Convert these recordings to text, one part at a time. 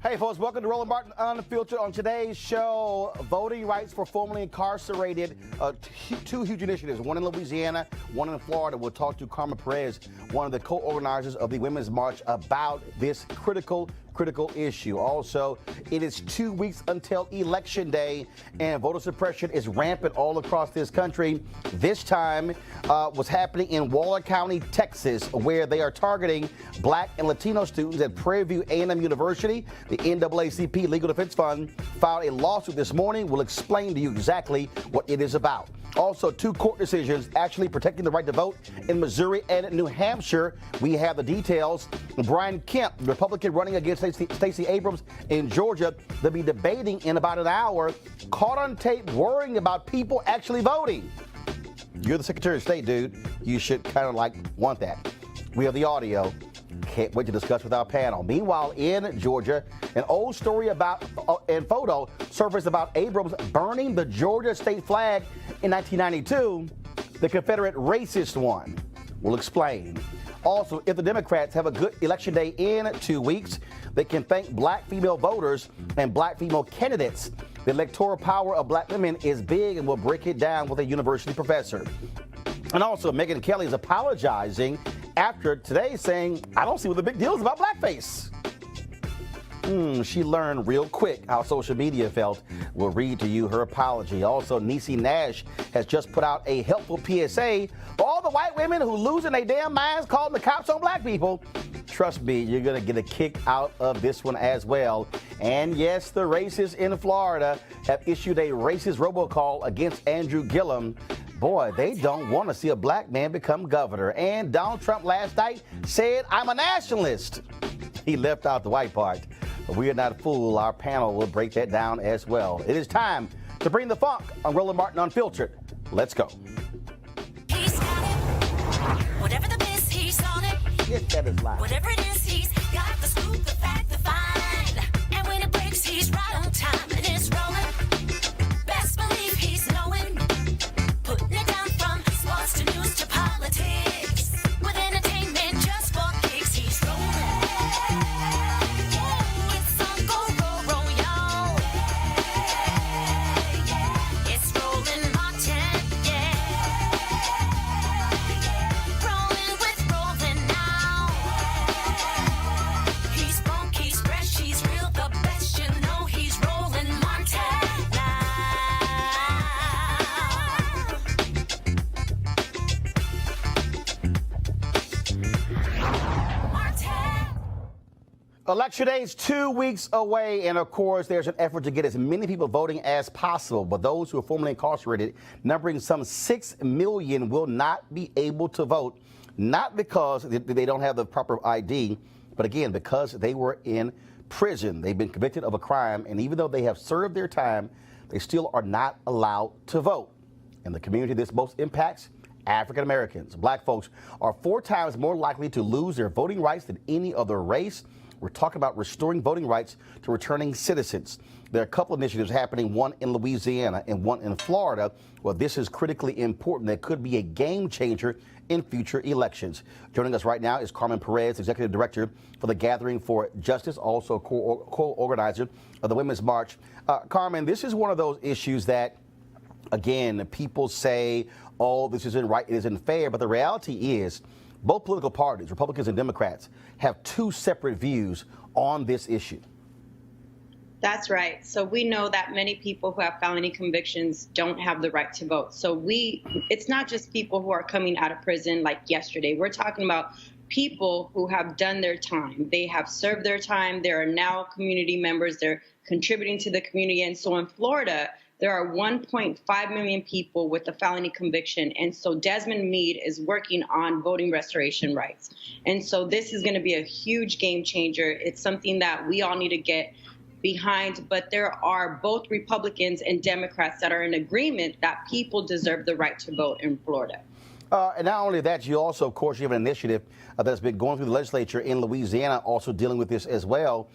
Hey folks, welcome to Roland Martin Unfiltered. On today's show, voting rights for formerly incarcerated, two huge initiatives, one in Louisiana, one in Florida. We'll talk to Carmen Perez, one of the co-organizers of the Women's March, about this critical issue. Also, it is 2 weeks until Election Day, and voter suppression is rampant all across this country. This time was happening in Waller County, Texas, where they are targeting Black and Latino students at Prairie View A&M University. The NAACP Legal Defense Fund filed a lawsuit this morning. We'll explain to you exactly what it is about. Also, two court decisions actually protecting the right to vote in Missouri and New Hampshire. We have the details. Brian Kemp, Republican running against Stacey Abrams in Georgia, they'll be debating in about an hour, caught on tape worrying about people actually voting. You're the Secretary of State, dude. You should kind of want that. We have the audio. Can't wait to discuss with our panel. Meanwhile, in Georgia, an old story about and photo surfaced about Abrams burning the Georgia state flag in 1992, the Confederate racist one. We'll explain. Also, if the Democrats have a good election day in 2 weeks, they can thank Black female voters and Black female candidates. The electoral power of Black women is big, and we'll break it down with a university professor. And also, Megyn Kelly is apologizing after today saying, I don't see what the big deal is about blackface. She learned real quick how social media felt. We'll read to you her apology. Also, Niecy Nash has just put out a helpful PSA for all the white women who losing their damn minds calling the cops on black people. Trust me, you're going to get a kick out of this one as well. And yes, the racists in Florida have issued a racist robocall against Andrew Gillum. Boy, they don't want to see a black man become governor. And Donald Trump last night said, I'm a nationalist. He left out the white part. But we are not a fool. Our panel will break that down as well. It is time to bring the funk on Roland Martin Unfiltered. Let's go. He's got it. Whatever the biz, he's on it. Yes, that is live. Whatever it is, he's got the scoop, the fact, the find. And when it breaks, he's right on time and it's rolling. Best believe he's knowing. Putting it down from sports to news to politics. With entertainment just for kicks, he's rolling. It's on go, roll, y'all. It's Roland Martin, rolling with Roland now. He's funky, he's fresh, he's real, the best, you know he's Roland Martin now. Election Day is 2 weeks away, and of course, there's an effort to get as many people voting as possible. But those who are formerly incarcerated, numbering some 6 million, will not be able to vote, not because they don't have the proper ID, but again, because they were in prison. They've been convicted of a crime, and even though they have served their time, they still are not allowed to vote. And the community this most impacts, African Americans. Black folks are 4 times more likely to lose their voting rights than any other race. We're talking about restoring voting rights to returning citizens. There are a couple of initiatives happening, one in Louisiana and one in Florida. Well, this is critically important. That could be a game changer in future elections. Joining us right now is Carmen Perez, Executive Director for the Gathering for Justice, also co-organizer of the Women's March. Carmen, this is one of those issues that, again, people say, oh, this isn't right, it isn't fair, but the reality is both political parties, Republicans and Democrats, have 2 separate views on this issue. That's right. So we know that many people who have felony convictions don't have the right to vote. So it's not just people who are coming out of prison like yesterday. We're talking about people who have done their time. They have served their time. They are now community members. They're contributing to the community. And so in Florida, there are 1.5 million people with a felony conviction. And so Desmond Meade is working on voting restoration rights. And so this is going to be a huge game changer. It's something that we all need to get behind. But there are both Republicans and Democrats that are in agreement that people deserve the right to vote in Florida. And not only that, you also, of course, you have an initiative that's been going through the legislature in Louisiana, also dealing with this as well.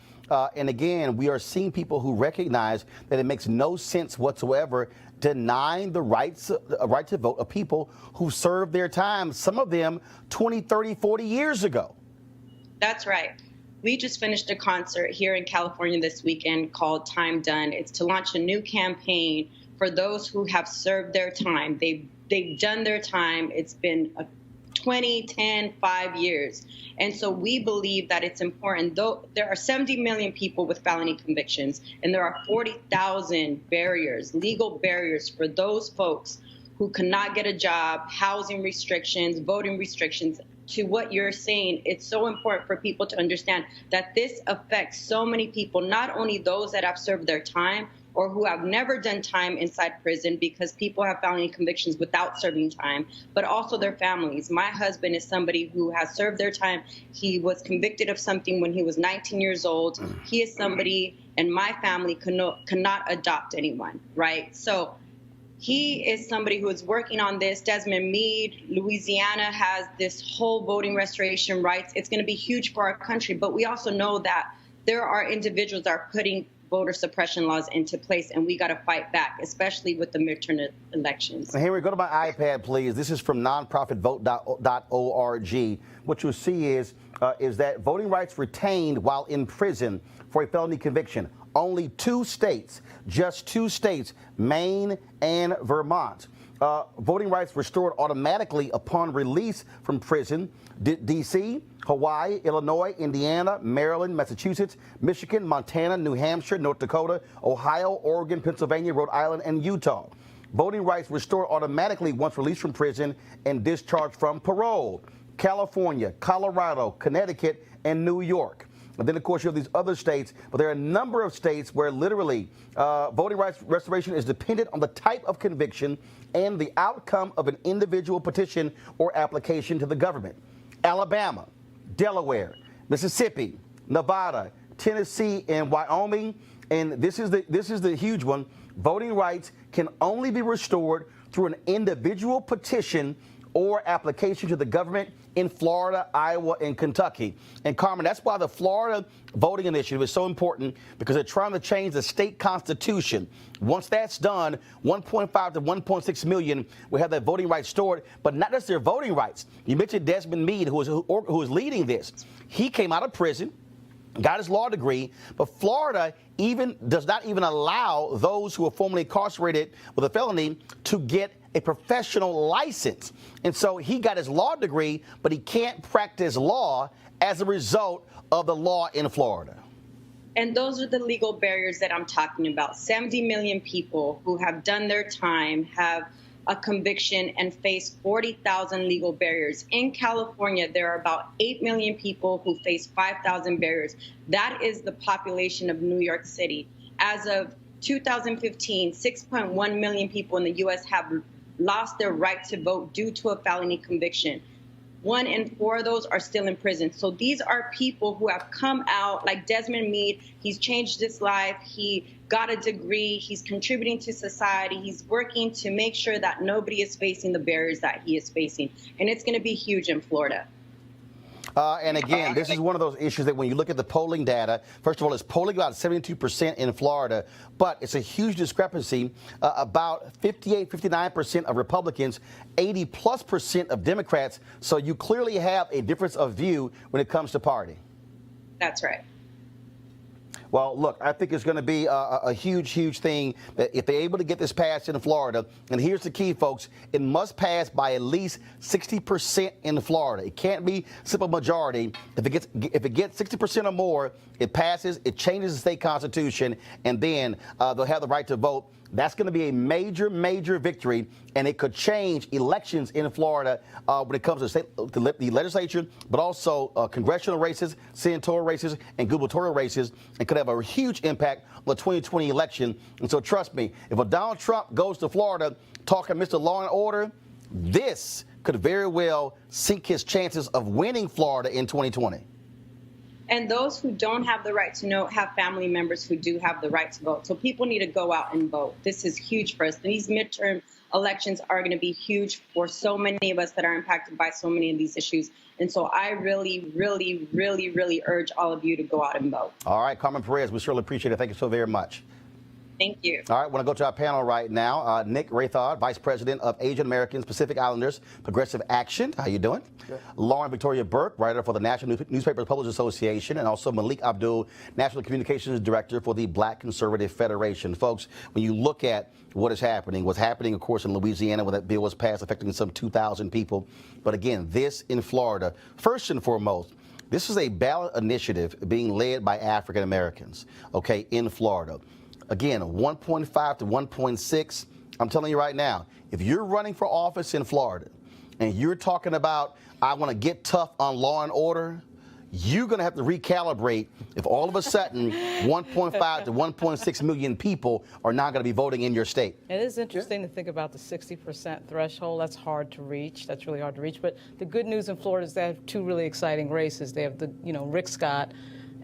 And again, we are seeing people who recognize that it makes no sense whatsoever denying the right to vote of people who served their time, some of them 20, 30, 40 years ago. That's right. We just finished a concert here in California this weekend called Time Done. It's to launch a new campaign for those who have served their time. They've done their time. It's been 20, 10, 5 years. And so we believe that it's important. Though there are 70 million people with felony convictions, and there are 40,000 barriers, legal barriers for those folks who cannot get a job, housing restrictions, voting restrictions. To what you're saying, it's so important for people to understand that this affects so many people, not only those that have served their time or who have never done time inside prison, because people have felony convictions without serving time, but also their families. My husband is somebody who has served their time. He was convicted of something when he was 19 years old. He is somebody, and my family cannot adopt anyone, right? So he is somebody who is working on this. Desmond Meade, Louisiana has this whole voting restoration rights. It's going to be huge for our country, but we also know that there are individuals that are putting voter suppression laws into place, and we got to fight back, especially with the midterm elections. Henry, go to my iPad, please. This is from nonprofitvote.org. What you'll see is that voting rights retained while in prison for a felony conviction. Only 2 states, just 2 states, Maine and Vermont. Voting rights restored automatically upon release from prison. D.C., Hawaii, Illinois, Indiana, Maryland, Massachusetts, Michigan, Montana, New Hampshire, North Dakota, Ohio, Oregon, Pennsylvania, Rhode Island, and Utah. Voting rights restored automatically once released from prison and discharged from parole. California, Colorado, Connecticut, and New York. And then, of course, you have these other states, but there are a number of states where literally voting rights restoration is dependent on the type of conviction and the outcome of an individual petition or application to the government. Alabama, Delaware, Mississippi, Nevada, Tennessee, and Wyoming. And this is the huge one. Voting rights can only be restored through an individual petition or application to the government in Florida, Iowa, and Kentucky. And Carmen, that's why the Florida voting initiative is so important, because they're trying to change the state constitution. Once that's done, 1.5 to 1.6 million will have their voting rights stored, but not just their voting rights. You mentioned Desmond Meade, who is leading this. He came out of prison, got his law degree, but Florida does not even allow those who are formerly incarcerated with a felony to get a professional license. And so he got his law degree, but he can't practice law as a result of the law in Florida. And those are the legal barriers that I'm talking about. 70 million people who have done their time, have a conviction, and face 40,000 legal barriers. In California, there are about 8 million people who face 5,000 barriers. That is the population of New York City. As of 2015, 6.1 million people in the U.S. have lost their right to vote due to a felony conviction. 1 in 4 of those are still in prison. So these are people who have come out, like Desmond Meade. He's changed his life. He got a degree. He's contributing to society. He's working to make sure that nobody is facing the barriers that he is facing. And it's going to be huge in Florida. And again, this is one of those issues that when you look at the polling data, first of all, it's polling about 72% in Florida, but it's a huge discrepancy. About 58, 59% of Republicans, 80+% of Democrats. So you clearly have a difference of view when it comes to party. That's right. Well, look, I think it's going to be a huge, huge thing that if they're able to get this passed in Florida. And here's the key, folks. It must pass by at least 60% in Florida. It can't be simple majority. If it gets 60% or more, it passes, it changes the state constitution, and then they'll have the right to vote. That's going to be a major, major victory, and it could change elections in Florida when it comes to the legislature, but also congressional races, senatorial races, and gubernatorial races, and could have a huge impact on the 2020 election. And so trust me, if a Donald Trump goes to Florida talking Mr. Law and Order, this could very well sink his chances of winning Florida in 2020. And those who don't have the right to know have family members who do have the right to vote. So people need to go out and vote. This is huge for us. These midterm elections are going to be huge for so many of us that are impacted by so many of these issues. And so I really, really, really, really urge all of you to go out and vote. All right, Carmen Perez, we certainly appreciate it. Thank you so very much. Thank you. All right, want to go to our panel right now. Nick Rathod, Vice President of Asian Americans, Pacific Islanders, Progressive Action. How you doing? Good. Lauren Victoria Burke, writer for the National Newspaper Publishers Association, and also Malik Abdul, National Communications Director for the Black Conservative Federation. Folks, when you look at what is happening, what's happening, of course, in Louisiana when that bill was passed affecting some 2,000 people. But again, this in Florida, first and foremost, this is a ballot initiative being led by African Americans, okay, in Florida. Again, 1.5 to 1.6. I'm telling you right now, if you're running for office in Florida and you're talking about, I want to get tough on law and order, you're going to have to recalibrate if all of a sudden 1.5 to 1.6 million people are not going to be voting in your state. It is interesting to think about the 60% threshold. That's hard to reach. That's really hard to reach. But the good news in Florida is they have two really exciting races. They have the, Rick Scott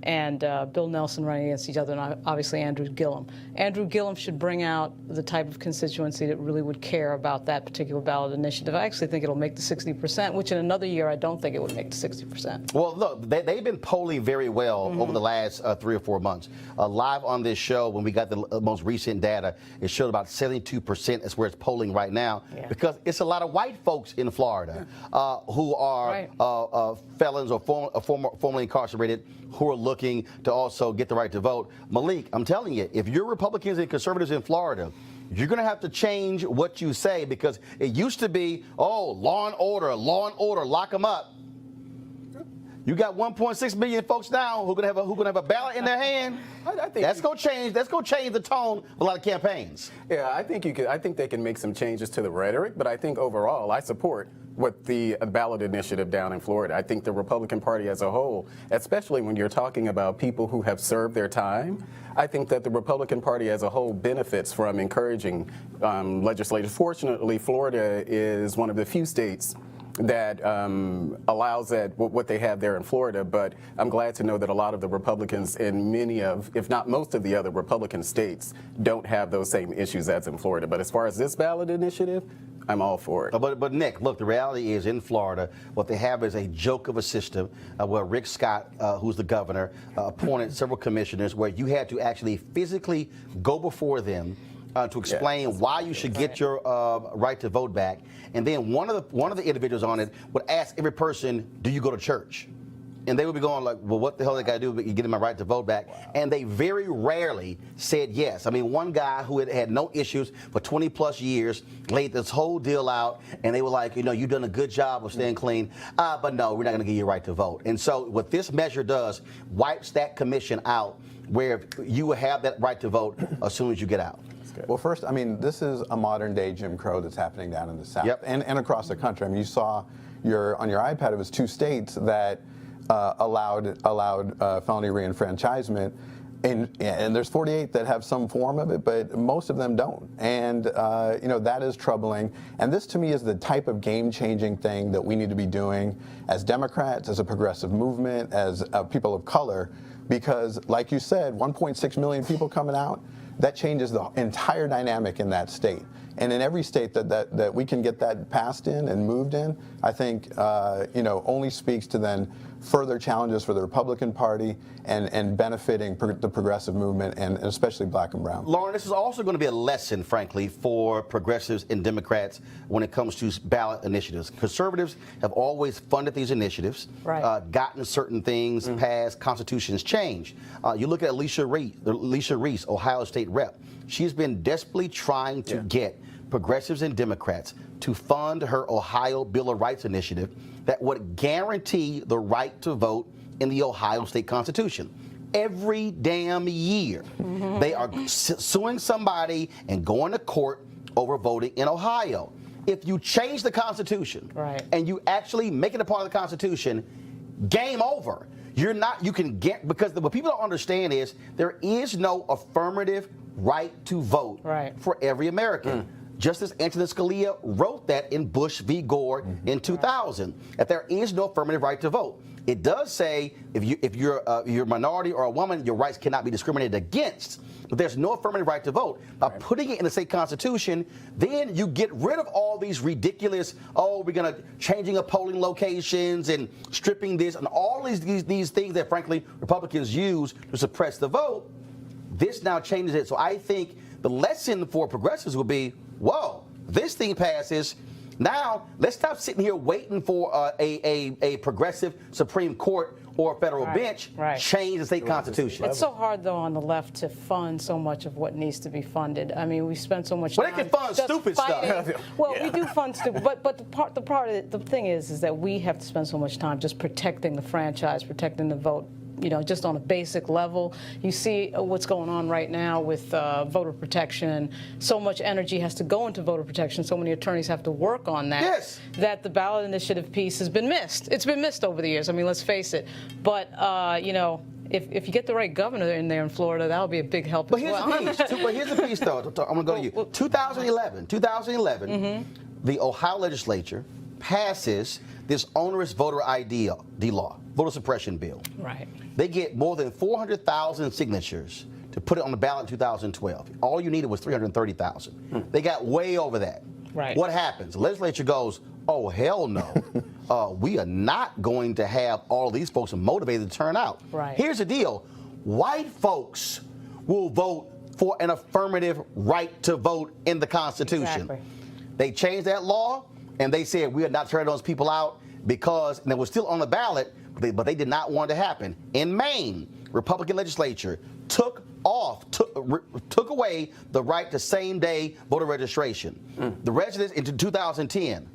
and Bill Nelson running against each other, and obviously Andrew Gillum. Andrew Gillum should bring out the type of constituency that really would care about that particular ballot initiative. I actually think it'll make the 60%, which in another year I don't think it would make the 60%. Well, look, they've been polling very well over the last 3 or 4 months. Live on this show, when we got the most recent data, it showed about 72% is where it's polling right now, because it's a lot of white folks in Florida who are felons or formerly incarcerated who are looking to also get the right to vote. Malik, I'm telling you, if you're Republicans and conservatives in Florida, you're going to have to change what you say, because it used to be, oh, law and order, lock them up. You got 1.6 million folks now who are going to have a ballot in their hand. I think that's going to change. That's going to change the tone of a lot of campaigns. Yeah, I think they can make some changes to the rhetoric, but I think overall, I support what the ballot initiative down in Florida. I think the Republican Party as a whole, especially when you're talking about people who have served their time, I think that the Republican Party as a whole benefits from encouraging legislators. Fortunately, Florida is one of the few states that allows that what they have there in Florida, but I'm glad to know that a lot of the Republicans in many of, if not most of the other Republican states don't have those same issues as in Florida. But as far as this ballot initiative, I'm all for it. But Nick, look, the reality is in Florida, what they have is a joke of a system where Rick Scott, who's the governor, appointed several commissioners where you had to actually physically go before them to explain why you should get your right to vote back. And then one of the individuals on it would ask every person, do you go to church? And they would be going like, well, what the hell they got to do to get my right to vote back? Wow. And they very rarely said yes. I mean, one guy who had no issues for 20 plus years laid this whole deal out, and they were like, you've done a good job of staying clean, but no, we're not going to give you a right to vote. And so what this measure does, wipes that commission out, where you will have that right to vote as soon as you get out. Well, first, I mean, this is a modern day Jim Crow that's happening down in the South and across the country. I mean, you saw on your iPad, it was 2 states that allowed felony reenfranchisement, and there's 48 that have some form of it, but most of them don't. And that is troubling. And this, to me, is the type of game-changing thing that we need to be doing as Democrats, as a progressive movement, as people of color, because, like you said, 1.6 million people coming out. That changes the entire dynamic in that state. And in every state that we can get that passed in and moved in, I think, only speaks to then further challenges for the Republican Party and benefiting the progressive movement, and especially black and brown. Lauren, this is also going to be a lesson, frankly, for progressives and Democrats when it comes to ballot initiatives. Conservatives have always funded these initiatives, gotten certain things passed, constitutions changed. You look at Alicia Reese, Ohio State rep. She's been desperately trying to get progressives and Democrats to fund her Ohio Bill of Rights initiative that would guarantee the right to vote in the Ohio State Constitution. Every damn year, they are suing somebody and going to court over voting in Ohio. If you change the Constitution and you actually make it a part of the Constitution, game over. You can get, because what people don't understand is there is no affirmative right to vote for every American. Justice Antonin Scalia wrote that in Bush v. Gore in 2000, that there is no affirmative right to vote. It does say if you're a minority or a woman, your rights cannot be discriminated against, but there's no affirmative right to vote. By putting it in the state constitution, then you get rid of all these ridiculous, we're going to changing of polling locations and stripping this and all these things that, frankly, Republicans use to suppress the vote. This now changes it. So I think the lesson for progressives would be, whoa, this thing passes. Now, let's stop sitting here waiting for a progressive Supreme Court or a federal bench change the state constitution. It's so hard, though, on the left to fund so much of what needs to be funded. I mean, we spend so much time. Well, they can fund stupid stuff. Well, we do fund stupid, but the thing is that we have to spend so much time just protecting the franchise, protecting the vote. You know, just on a basic level. You see what's going on right now with voter protection. So much energy has to go into voter protection. So many attorneys have to work on that. Yes. That the ballot initiative piece has been missed. It's been missed over the years. I mean, let's face it. But, you know, if you get the right governor in there in Florida, that'll be a big help as well. But here's the piece, though. I'm going to go to you. 2011, the Ohio legislature passes this onerous voter ID law, voter suppression bill. Right. They get more than 400,000 signatures to put it on the ballot in 2012. All you needed was 330,000. They got way over that. Right. What happens? The legislature goes, oh, hell no. We are not going to have all these folks motivated to turn out. Right. Here's the deal. White folks will vote for an affirmative right to vote in the Constitution. Exactly. They changed that law, and they said we are not turning those people out because, and it was still on the ballot, but they did not want it to happen. In Maine, Republican legislature took away the right to same-day voter registration. The residents in 2010,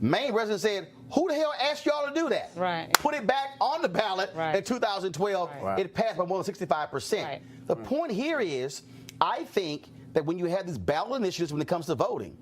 Maine residents said, who the hell asked y'all to do that? Right. Put it back on the ballot in 2012. Right. It passed by more than 65%. Right. The point here is, I think that when you have these ballot initiatives when it comes to voting,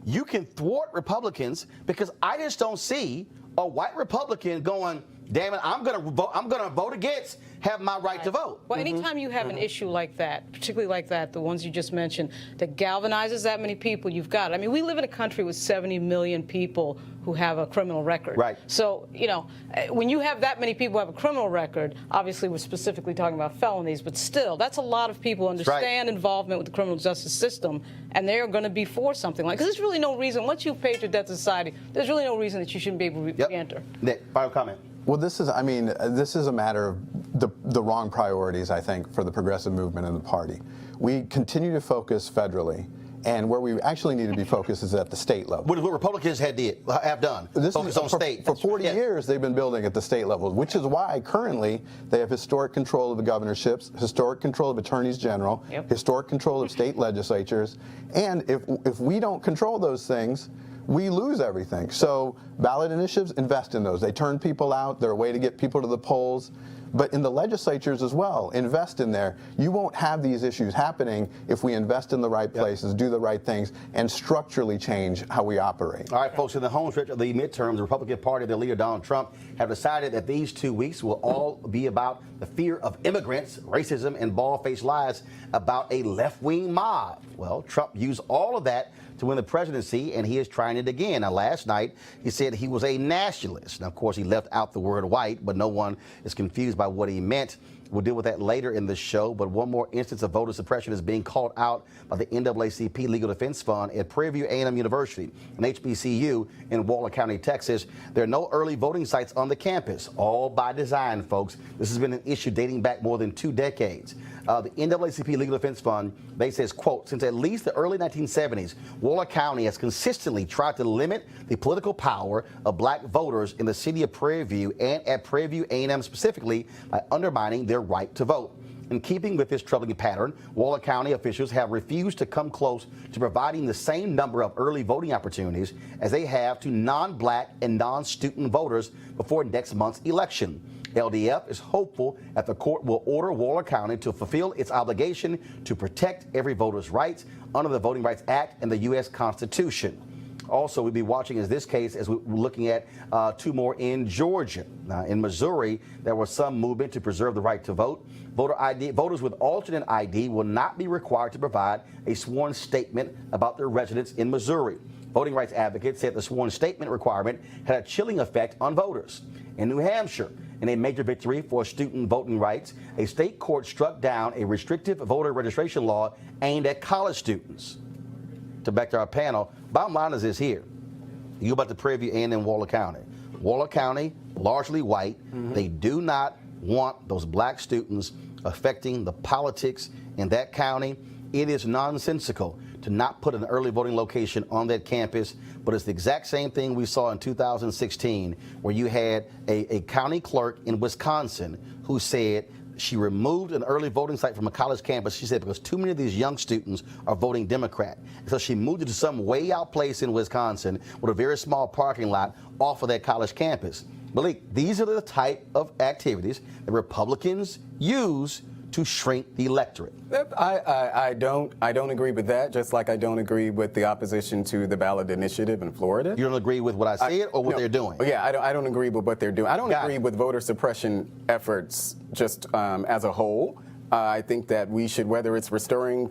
you can thwart Republicans because I just don't see a white Republican going, damn it, I'm gonna vote against having my right to vote. Well, anytime you have an issue like that, particularly like that, the ones you just mentioned, that galvanizes that many people, you've got it. I mean, we live in a country with 70 million people who have a criminal record. Right. So, you know, when you have that many people who have a criminal record, obviously we're specifically talking about felonies, but still, that's a lot of people who understand involvement with the criminal justice system, and they're going to be for something like, because there's really no reason, once you've paid your debt to society, there's really no reason that you shouldn't be able to re-enter. Nick, final comment. Well, this is a matter of the wrong priorities, I think, for the progressive movement and the party. We continue to focus federally, and where we actually need to be focused is at the state level. What Republicans have done, focus on state. For 40 years, they've been building at the state level, which is why currently they have historic control of the governorships, historic control of attorneys general, historic control of state legislatures, and if we don't control those things, we lose everything. So ballot initiatives, invest in those. They turn people out. They're a way to get people to the polls. But in the legislatures as well, invest in there. You won't have these issues happening if we invest in the right places, do the right things, and structurally change how we operate. All right, folks, in the home stretch of the midterms, the Republican Party, their leader Donald Trump, have decided that these 2 weeks will all be about the fear of immigrants, racism, and bald-faced lies about a left-wing mob. Well, Trump used all of that to win the presidency, and he is trying it again. Now, last night, he said he was a nationalist. Now, of course, he left out the word white, but no one is confused by what he meant. We'll deal with that later in the show, but one more instance of voter suppression is being called out by the NAACP Legal Defense Fund at Prairie View A&M University, an HBCU in Waller County, Texas. There are no early voting sites on the campus, all by design, folks. This has been an issue dating back more than 2 decades. The NAACP Legal Defense Fund, they says, quote, since at least the early 1970s, Waller County has consistently tried to limit the political power of black voters in the city of Prairie View and at Prairie View A&M specifically by undermining their right to vote. In keeping with this troubling pattern, Waller County officials have refused to come close to providing the same number of early voting opportunities as they have to non-black and non-student voters before next month's election. LDF is hopeful that the court will order Waller County to fulfill its obligation to protect every voter's rights under the Voting Rights Act and the U.S. Constitution. Also, we'll be watching this case as we're looking at 2 more in Georgia. In Missouri, there was some movement to preserve the right to vote. Voters with alternate ID will not be required to provide a sworn statement about their residence in Missouri. Voting rights advocates said the sworn statement requirement had a chilling effect on voters. In New Hampshire, in a major victory for student voting rights, a state court struck down a restrictive voter registration law aimed at college students. To back to our panel, bottom line is this here. You about to Prairie View A&M Waller County. Waller County, largely white. They do not want those black students affecting the politics in that county. It is nonsensical to not put an early voting location on that campus, but it's the exact same thing we saw in 2016, where you had a county clerk in Wisconsin who said she removed an early voting site from a college campus, she said, because too many of these young students are voting Democrat. So she moved it to some way out place in Wisconsin with a very small parking lot off of that college campus. Malik, these are the type of activities that Republicans use to shrink the electorate. I don't agree with that, just like I don't agree with the opposition to the ballot initiative in Florida. You don't agree with what I said or what they're doing? Yeah, I don't agree with what they're doing. I don't agree with voter suppression efforts just as a whole. I think that we should, whether it's restoring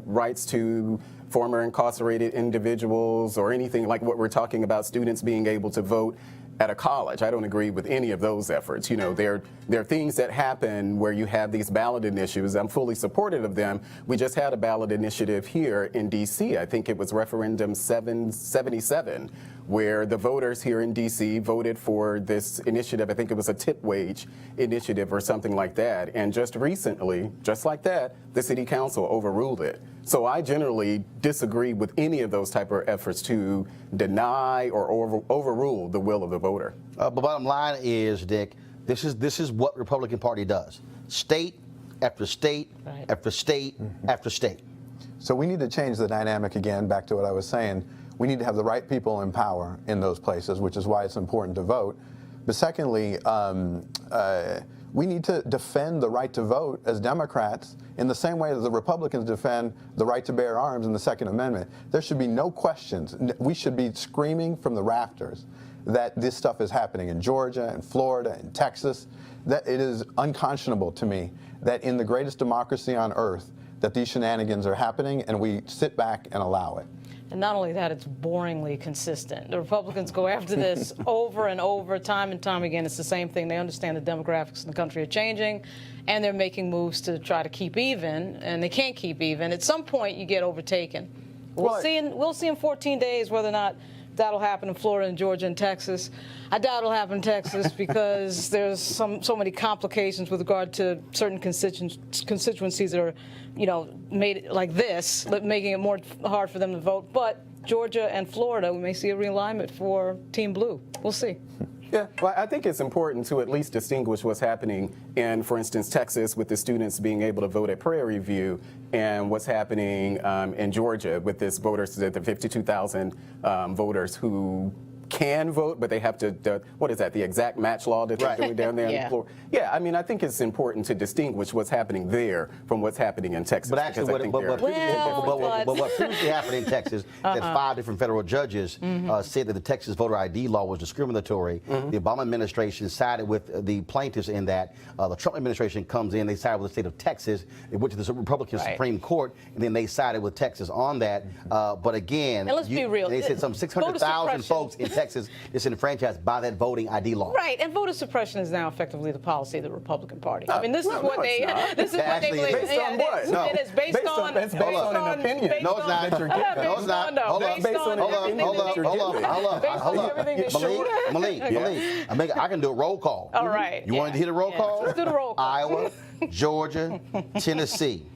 rights to former incarcerated individuals or anything like what we're talking about, students being able to vote at a college. I don't agree with any of those efforts. You know, there are things that happen where you have these ballot initiatives. I'm fully supportive of them. We just had a ballot initiative here in D.C. I think it was referendum 777, where the voters here in D.C. voted for this initiative. I think it was a tip wage initiative or something like that. And just recently, just like that, the city council overruled it. So I generally disagree with any of those type of efforts to deny or overrule the will of the voter. But bottom line is, Dick, this is what the Republican Party does. State after state after state after state. So we need to change the dynamic again, back to what I was saying. We need to have the right people in power in those places, which is why it's important to vote. But secondly, we need to defend the right to vote as Democrats in the same way that the Republicans defend the right to bear arms in the Second Amendment. There should be no questions. We should be screaming from the rafters that this stuff is happening in Georgia and Florida and Texas. That it is unconscionable to me that in the greatest democracy on earth that these shenanigans are happening and we sit back and allow it. And not only that, it's boringly consistent. The Republicans go after this over and over, time and time again. It's the same thing. They understand the demographics in the country are changing, and they're making moves to try to keep even, and they can't keep even. At some point, you get overtaken. We'll see in 14 days whether or not that'll happen in Florida and Georgia and Texas. I doubt it'll happen in Texas because there's so many complications with regard to certain constituencies that are, made like this, making it more hard for them to vote. But Georgia and Florida, we may see a realignment for Team Blue. We'll see. Yeah, well, I think it's important to at least distinguish what's happening in, for instance, Texas with the students being able to vote at Prairie View and what's happening in Georgia with this voters, the 52,000 voters who can vote, but they have to, what is that, the exact match law that they're doing down there on the floor? Yeah, I mean, I think it's important to distinguish what's happening there from what's happening in Texas. But actually, what previously happened in Texas, that 5 different federal judges said that the Texas voter ID law was discriminatory. The Obama administration sided with the plaintiffs in that. The Trump administration comes in, they sided with the state of Texas. It went to the Republican Supreme Court, and then they sided with Texas on that. But again, and let's be real. They said some 600,000 folks in Texas disenfranchised by that voting ID law. Right, and voter suppression is now effectively the policy of the Republican Party. I mean, this is what they believe. Based on what? No. It is based on an opinion. No, it's not. No, it's not. Hold up. Malik, I can do a roll call. All right. You want to hit a roll call? Let's do the roll call. Iowa, Georgia, Tennessee,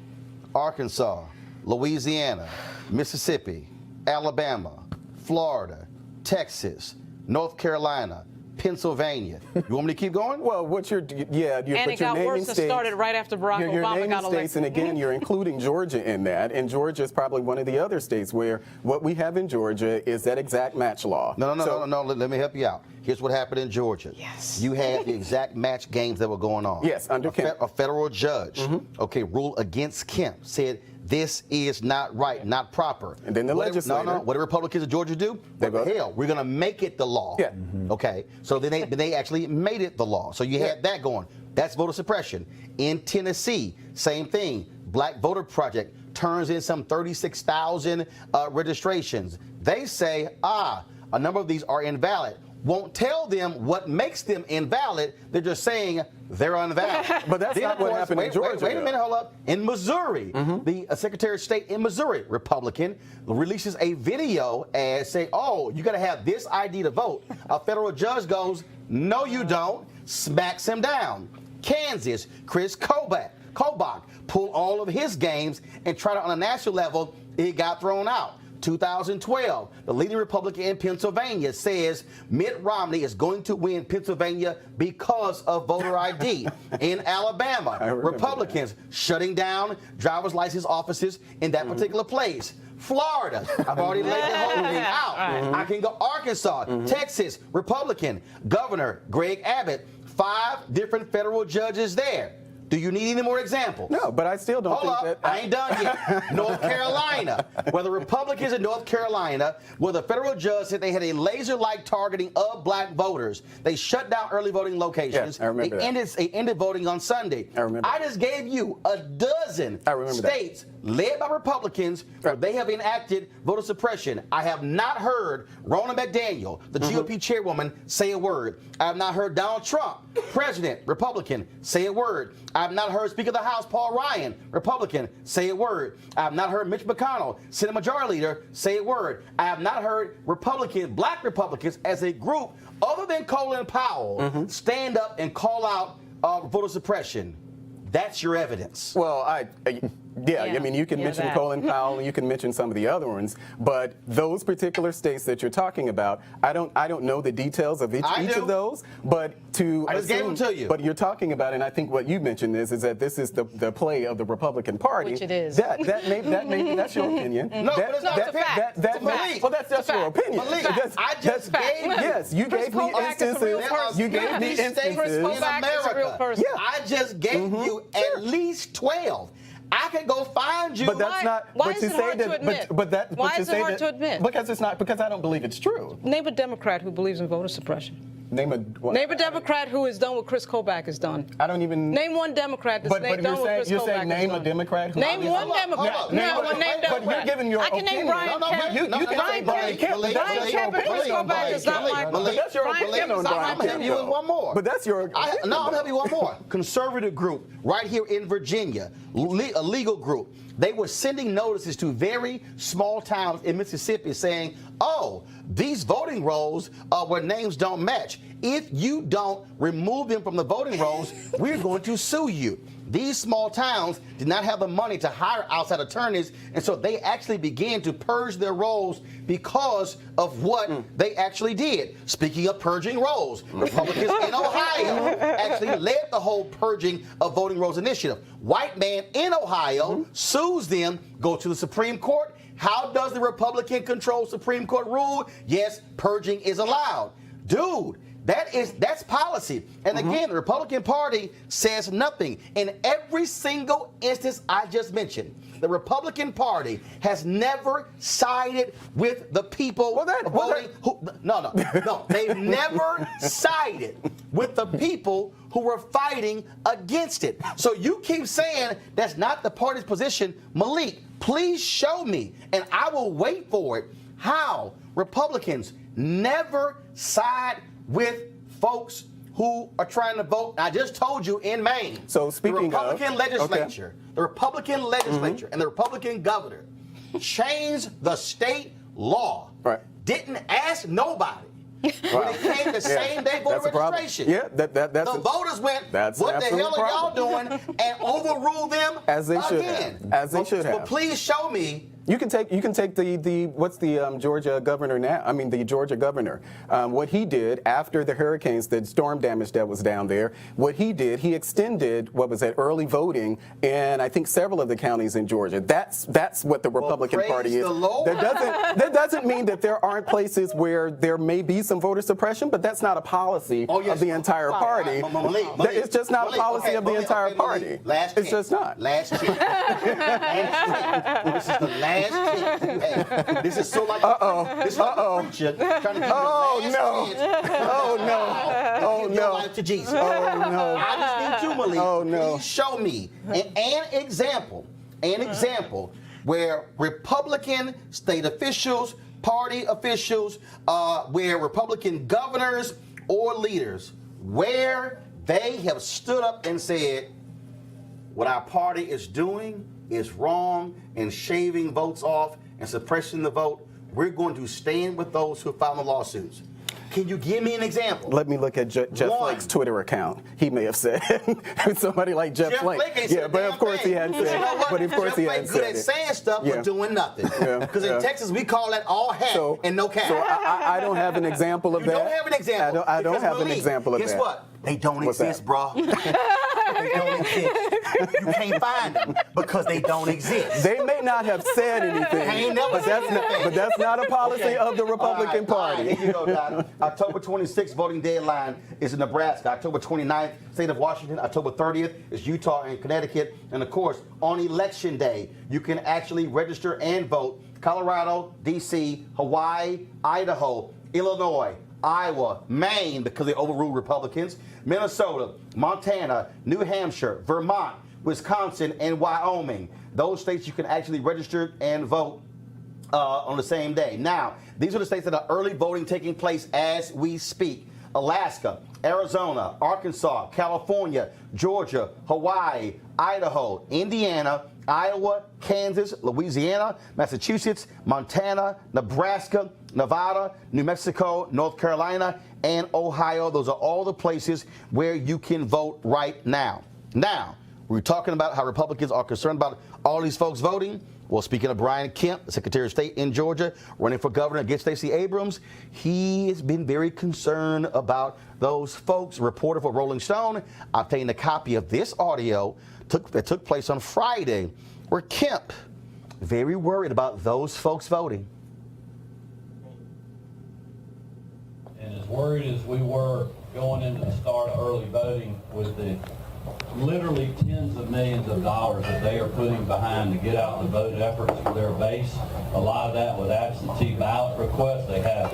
Arkansas, Louisiana, Mississippi, Alabama, Florida, Texas, North Carolina, Pennsylvania. You want me to keep going? Well, and it got worse. It started right after Barack Obama got elected. And again, you're including Georgia in that, and Georgia is probably one of the other states where what we have in Georgia is that exact match law. No. Let me help you out. Here's what happened in Georgia. Yes. You had the exact match games that were going on. Yes, under Kemp. A federal judge, ruled against Kemp, said this is not right, not proper. And then the legislature. What do Republicans in Georgia do? We're going to make it the law. Yeah. Okay. So then they actually made it the law. So you had that going. That's voter suppression. In Tennessee, same thing. Black Voter Project turns in some 36,000 registrations. They say, a number of these are invalid. Won't tell them what makes them invalid. They're just saying they're invalid. But that's not what happened in Georgia. Wait a minute, hold up. In Missouri, the Secretary of State in Missouri, Republican, releases a video and say, you got to have this ID to vote. A federal judge goes, no, you don't, smacks him down. Kansas, Chris Kobach, Kobach pulled all of his games and tried it on a national level. It got thrown out. 2012, the leading Republican in Pennsylvania says Mitt Romney is going to win Pennsylvania because of voter ID. In Alabama, Republicans shutting down driver's license offices in that particular place. Florida, I've already laid the whole thing out. I can go Arkansas, Texas, Republican, Governor Greg Abbott, 5 different federal judges there. Do you need any more examples? No, but I still don't Hold think up, that. I ain't done yet. North Carolina, where the Republicans in North Carolina, where the federal judge said they had a laser-like targeting of black voters. They shut down early voting locations. Yes, I remember that. They ended voting on Sunday. I remember. I just gave you a dozen states led by Republicans where they have enacted voter suppression. I have not heard Roland McDaniel, the GOP chairwoman, say a word. I have not heard Donald Trump, president, Republican, say a word. I have not heard Speaker of the House Paul Ryan, Republican, say a word. I have not heard Mitch McConnell, Senate Majority Leader, say a word. I have not heard black Republicans as a group, other than Colin Powell, stand up and call out voter suppression. That's your evidence. Well, I mean, you can mention Colin Powell, and you can mention some of the other ones, but those particular states that you're talking about, I don't know the details of each of those, but I just gave them to you. But you're talking about, and I think what you mentioned is that this is the play of the Republican Party. Which it is. That's your opinion. No, but it's not a fact. It's a fact. Well, that's your opinion. Malik, I just gave you. Yes, you gave me instances. You gave me instances in America. Yeah. I just gave you at least 12. I can go find you. But that's not. Why is it hard to admit? Why is it hard to admit? Because it's not. Because I don't believe it's true. Name a Democrat who believes in voter suppression. Name a Democrat who is done what Chris Kobach has done. I don't even. Name one Democrat that's done what Chris Kobach has done. You're saying name a Democrat who. Name one Democrat. No, name Democrat. But you're giving your opinion. I can name Brian Kemp. You can say Brian Kemp. Brian Kemp and Chris Kobach is not my. But that's your opinion on Brian Kemp. I'm helping you with one more. But that's your. I'm helping you one more. Conservative group right here in Virginia, a legal group. They were sending notices to very small towns in Mississippi saying, oh, these voting rolls where names don't match. If you don't remove them from the voting rolls, we're going to sue you. These small towns did not have the money to hire outside attorneys, and so they actually began to purge their rolls because of what they actually did. Speaking of purging rolls, Republicans in Ohio actually led the whole purging of voting rolls initiative. White man in Ohio sues them, go to the Supreme Court. How does the Republican-controlled Supreme Court rule? Yes, purging is allowed. Dude, that's policy. And again, the Republican Party says nothing. In every single instance I just mentioned, the Republican Party has never sided with the people voting. No. They've never sided with the people who were fighting against it. So you keep saying that's not the party's position. Malik, please show me, and I will wait for it, how Republicans never side with folks who are trying to vote. I just told you in Maine. So speaking the Republican legislature, the Republican legislature and the Republican governor changed the state law. Right. Didn't ask nobody. When it came the same day voter registration. The voters went, what the hell are y'all doing? And overruled them as they should again. have. As they should have. But please show me. You can take the what's the Georgia governor now? I mean the Georgia governor. What he did after the hurricanes, the storm damage that was down there. What he did, he extended what was that early voting in I think several of the counties in Georgia. That's what the Republican Party is. That doesn't mean that there aren't places where there may be some voter suppression, but that's not a policy of the entire party. It's just not a policy of the entire party. It's just not. Last chance. This is the last chance you have. This is so like this is like a preacher trying to give you the last chance. Give your life to Jesus. I just need you, Malik. Please show me an example where Republican state officials, party officials, where Republican governors or leaders, where they have stood up and said, what our party is doing is wrong and shaving votes off and suppressing the vote. We're going to stand with those who filed the lawsuits. Can you give me an example? Let me look at Jeff Flake's Twitter account. He may have said somebody like Jeff Flake. Yeah, but of course he hadn't said it. But of course he hadn't said it. Good at saying stuff but doing nothing. Because in Texas we call that all hat and no cap. So I don't have an example of that. You don't have an example. I don't have an example of that. Guess what? They don't What's exist, bro. They don't exist. You can't find them because they don't exist. They may not have said anything, but that's not a policy of the Republican Party. Here you go, Doc. October 26th voting deadline is in Nebraska. October 29th, state of Washington. October 30th is Utah and Connecticut. And of course, on Election Day, you can actually register and vote. Colorado, D.C., Hawaii, Idaho, Illinois, Iowa, Maine, because they overruled Republicans, Minnesota, Montana, New Hampshire, Vermont, Wisconsin, and Wyoming. Those states you can actually register and vote on the same day. Now, these are the states that are early voting taking place as we speak. Alaska, Arizona, Arkansas, California, Georgia, Hawaii, Idaho, Indiana, Iowa, Kansas, Louisiana, Massachusetts, Montana, Nebraska, Nevada, New Mexico, North Carolina, and Ohio. Those are all the places where you can vote right now. Now, we're talking about how Republicans are concerned about all these folks voting. Well, speaking of Brian Kemp, the Secretary of State in Georgia, running for governor against Stacey Abrams, he has been very concerned about those folks. A reporter for Rolling Stone obtained a copy of this audio that took place on Friday, where Kemp very worried about those folks voting. And as worried as we were going into the start of early voting with the literally tens of millions of dollars that they are putting behind to get out the vote efforts for their base, a lot of that with absentee ballot requests. They have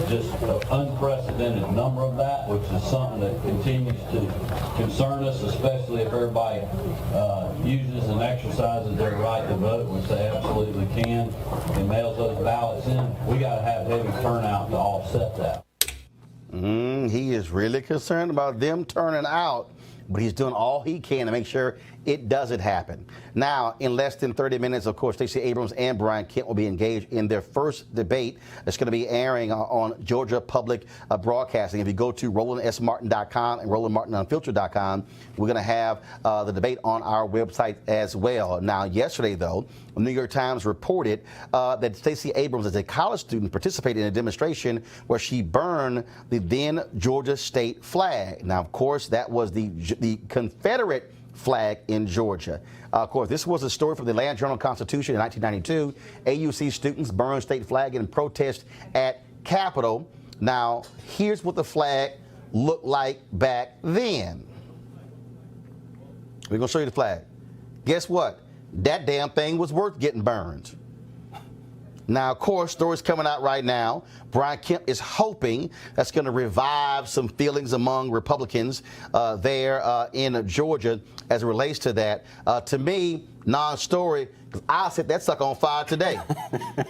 just an unprecedented number of that, which is something that continues to concern us, especially if everybody uses and exercises their right to vote, which they absolutely can, and mails those ballots in. We got to have heavy turnout to offset that. He is really concerned about them turning out, but he's doing all he can to make sure it doesn't happen. Now, in less than 30 minutes, of course, Stacey Abrams and Brian Kemp will be engaged in their first debate. It's going to be airing on Georgia Public Broadcasting. If you go to RolandSMartin.com and RolandMartinUnfiltered.com, we're going to have the debate on our website as well. Now, yesterday, though, the New York Times reported that Stacey Abrams, as a college student, participated in a demonstration where she burned the then Georgia state flag. Now, of course, that was the Confederate flag in Georgia. Of course, this was a story from the Atlanta Journal-Constitution in 1992. AUC students burned state flag in protest at Capitol. Now, here's what the flag looked like back then. We're going to show you the flag. Guess what? That damn thing was worth getting burned. Now, of course, stories coming out right now. Brian Kemp is hoping that's going to revive some feelings among Republicans there in Georgia as it relates to that. To me, non-story, because I set that sucker on fire today.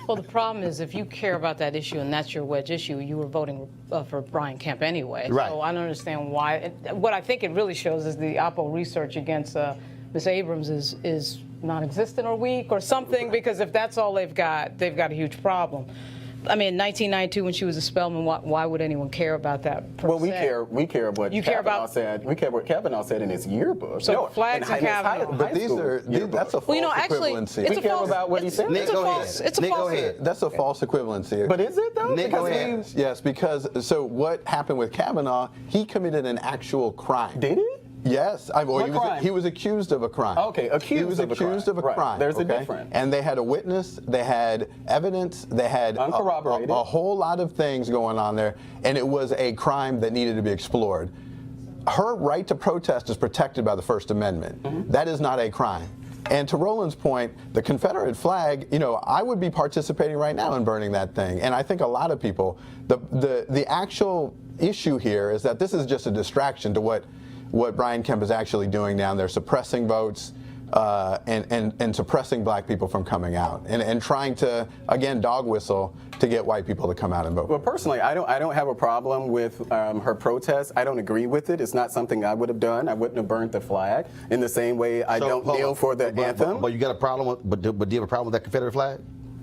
Well, the problem is if you care about that issue and that's your wedge issue, you were voting for Brian Kemp anyway. Right. So I don't understand why. What I think it really shows is the Oppo research against Ms. Abrams is non-existent or weak or something, because if that's all they've got a huge problem. I mean, in 1992, when she was a Spelman, why would anyone care about that? Per Well, we se? care what Kavanaugh said. We care what Kavanaugh said in his yearbook. So flags and Kavanaugh. But that's a false equivalency. We care about what he said. Nick, go ahead. It's a Nick, false. go ahead. That's a false equivalency. But is it though? Nick, go ahead. Yes, because so what happened with Kavanaugh? He committed an actual crime. Did he? Yes, he was accused of a crime. Okay, He was accused of a Right. crime. There's a okay? difference. And they had a witness, they had evidence, they had Uncorroborated. a whole lot of things going on there, and it was a crime that needed to be explored. Her right to protest is protected by the First Amendment. Mm-hmm. That is not a crime. And to Roland's point, the Confederate flag, I would be participating right now in burning that thing. And I think a lot of people, the actual issue here is that this is just a distraction to what Brian Kemp is actually doing down there, suppressing votes and suppressing black people from coming out and trying to, again, dog whistle to get white people to come out and vote. Well, personally, I don't have a problem with her protest. I don't agree with it. It's not something I would have done. I wouldn't have burned the flag in the same way I don't kneel for the anthem. But you got a problem with, but do you have a problem with that Confederate flag?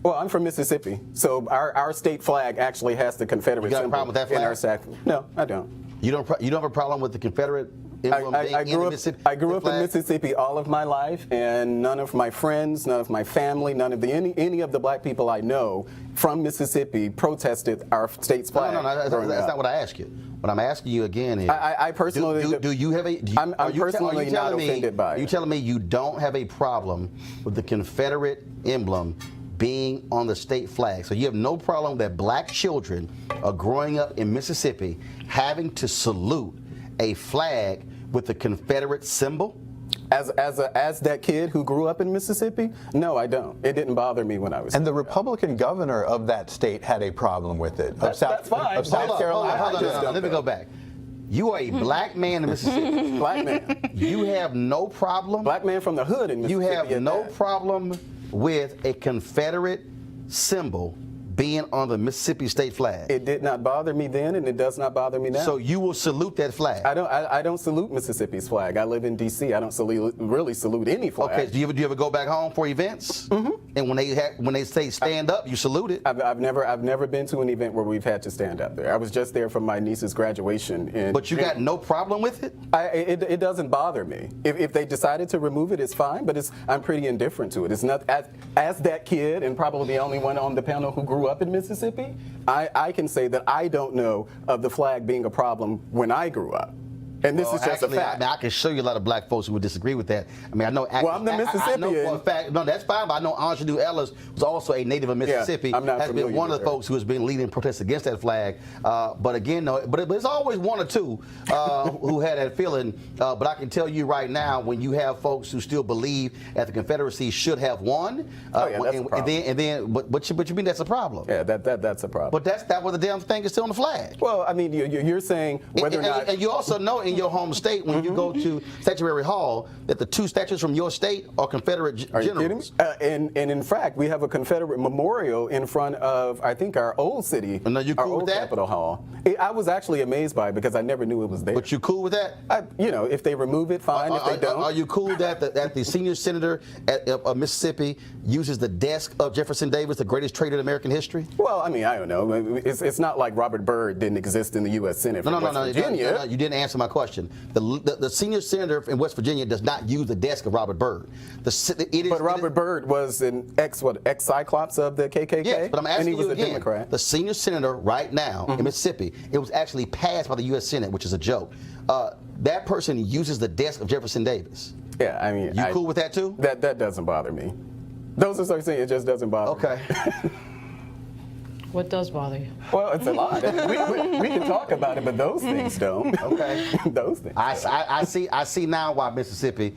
Well, I'm from Mississippi, so our state flag actually has the Confederate You got a symbol problem with that in flag? our sack. No, I don't. You don't have a problem with the Confederate emblem being in the Mississippi I grew up in flag? Mississippi all of my life, and none of my friends, none of my family, none of any of the black people I know from Mississippi protested our state's flag. No, that's not what I asked you. What I'm asking you again is, I personally do you have a? I'm personally not offended by it. Are you telling me you don't have a problem with the Confederate emblem being on the state flag? So you have no problem that black children are growing up in Mississippi having to salute a flag with the Confederate symbol? As that kid who grew up in Mississippi, no, I don't. It didn't bother me when I was. And the Republican governor of that state had a problem with it. That's fine. Of South Carolina. Hold on. Let me go back. You are a black man in Mississippi. Black man. You have no problem. Black man from the hood in You Mississippi. have no problem with a Confederate symbol being on the Mississippi state flag. It did not bother me then, and it does not bother me now. So you will salute that flag. I don't salute Mississippi's flag. I live in D.C. I don't really salute any flag. Okay. Do you ever go back home for events? Mm-hmm. And when they say stand up, you salute it. I've never been to an event where we've had to stand up there. I was just there for my niece's graduation. But you got no problem with it? It doesn't bother me. If they decided to remove it, it's fine. But I'm pretty indifferent to it. It's not as that kid, and probably the only one on the panel who grew up in Mississippi, I can say that I don't know of the flag being a problem when I grew up. And this is just actually, a fact. I can show you a lot of black folks who would disagree with that. I mean, I know. Well, I'm the Mississippian. I know for a fact. No, that's fine. But I know Angelou Ellis was also a native of Mississippi. I'm not has been familiar one of with the her. folks who has been leading protests against that flag. But again, no. But it's always one or two who had that feeling. But I can tell you right now, when you have folks who still believe that the Confederacy should have won, that's a problem. but you mean that's a problem? Yeah, that's a problem. But that was the damn thing is still on the flag. Well, I mean, you're saying whether or not. And you also know in your home state, when you go to Statuary Hall, that the two statues from your state are Confederate Are you kidding generals. me? And in fact, we have a Confederate memorial in front of, I think, our old city, And are you our cool old with that? Capitol Hall. I was actually amazed by it because I never knew it was there. But you cool with that? If they remove it, fine. If they don't, Are you cool that the senior senator of Mississippi uses the desk of Jefferson Davis, the greatest traitor in American history? Well, I mean, I don't know. It's not like Robert Byrd didn't exist in the U.S. Senate from West Virginia. No, you didn't answer my question. The senior senator in West Virginia does not use the desk of Robert Byrd. But Robert Byrd was an ex-Cyclops of the KKK? Yes, but I'm asking and he was you a again, Democrat. the senior senator right now in Mississippi, it was actually passed by the U.S. Senate, which is a joke. That person uses the desk of Jefferson Davis. Yeah, I mean, You cool with that too? That doesn't bother me. Those are certain things. It just doesn't bother me. Okay. What does bother you? Well, it's a lot. we can talk about it, but those things don't. Okay. Those things. I see now why Mississippi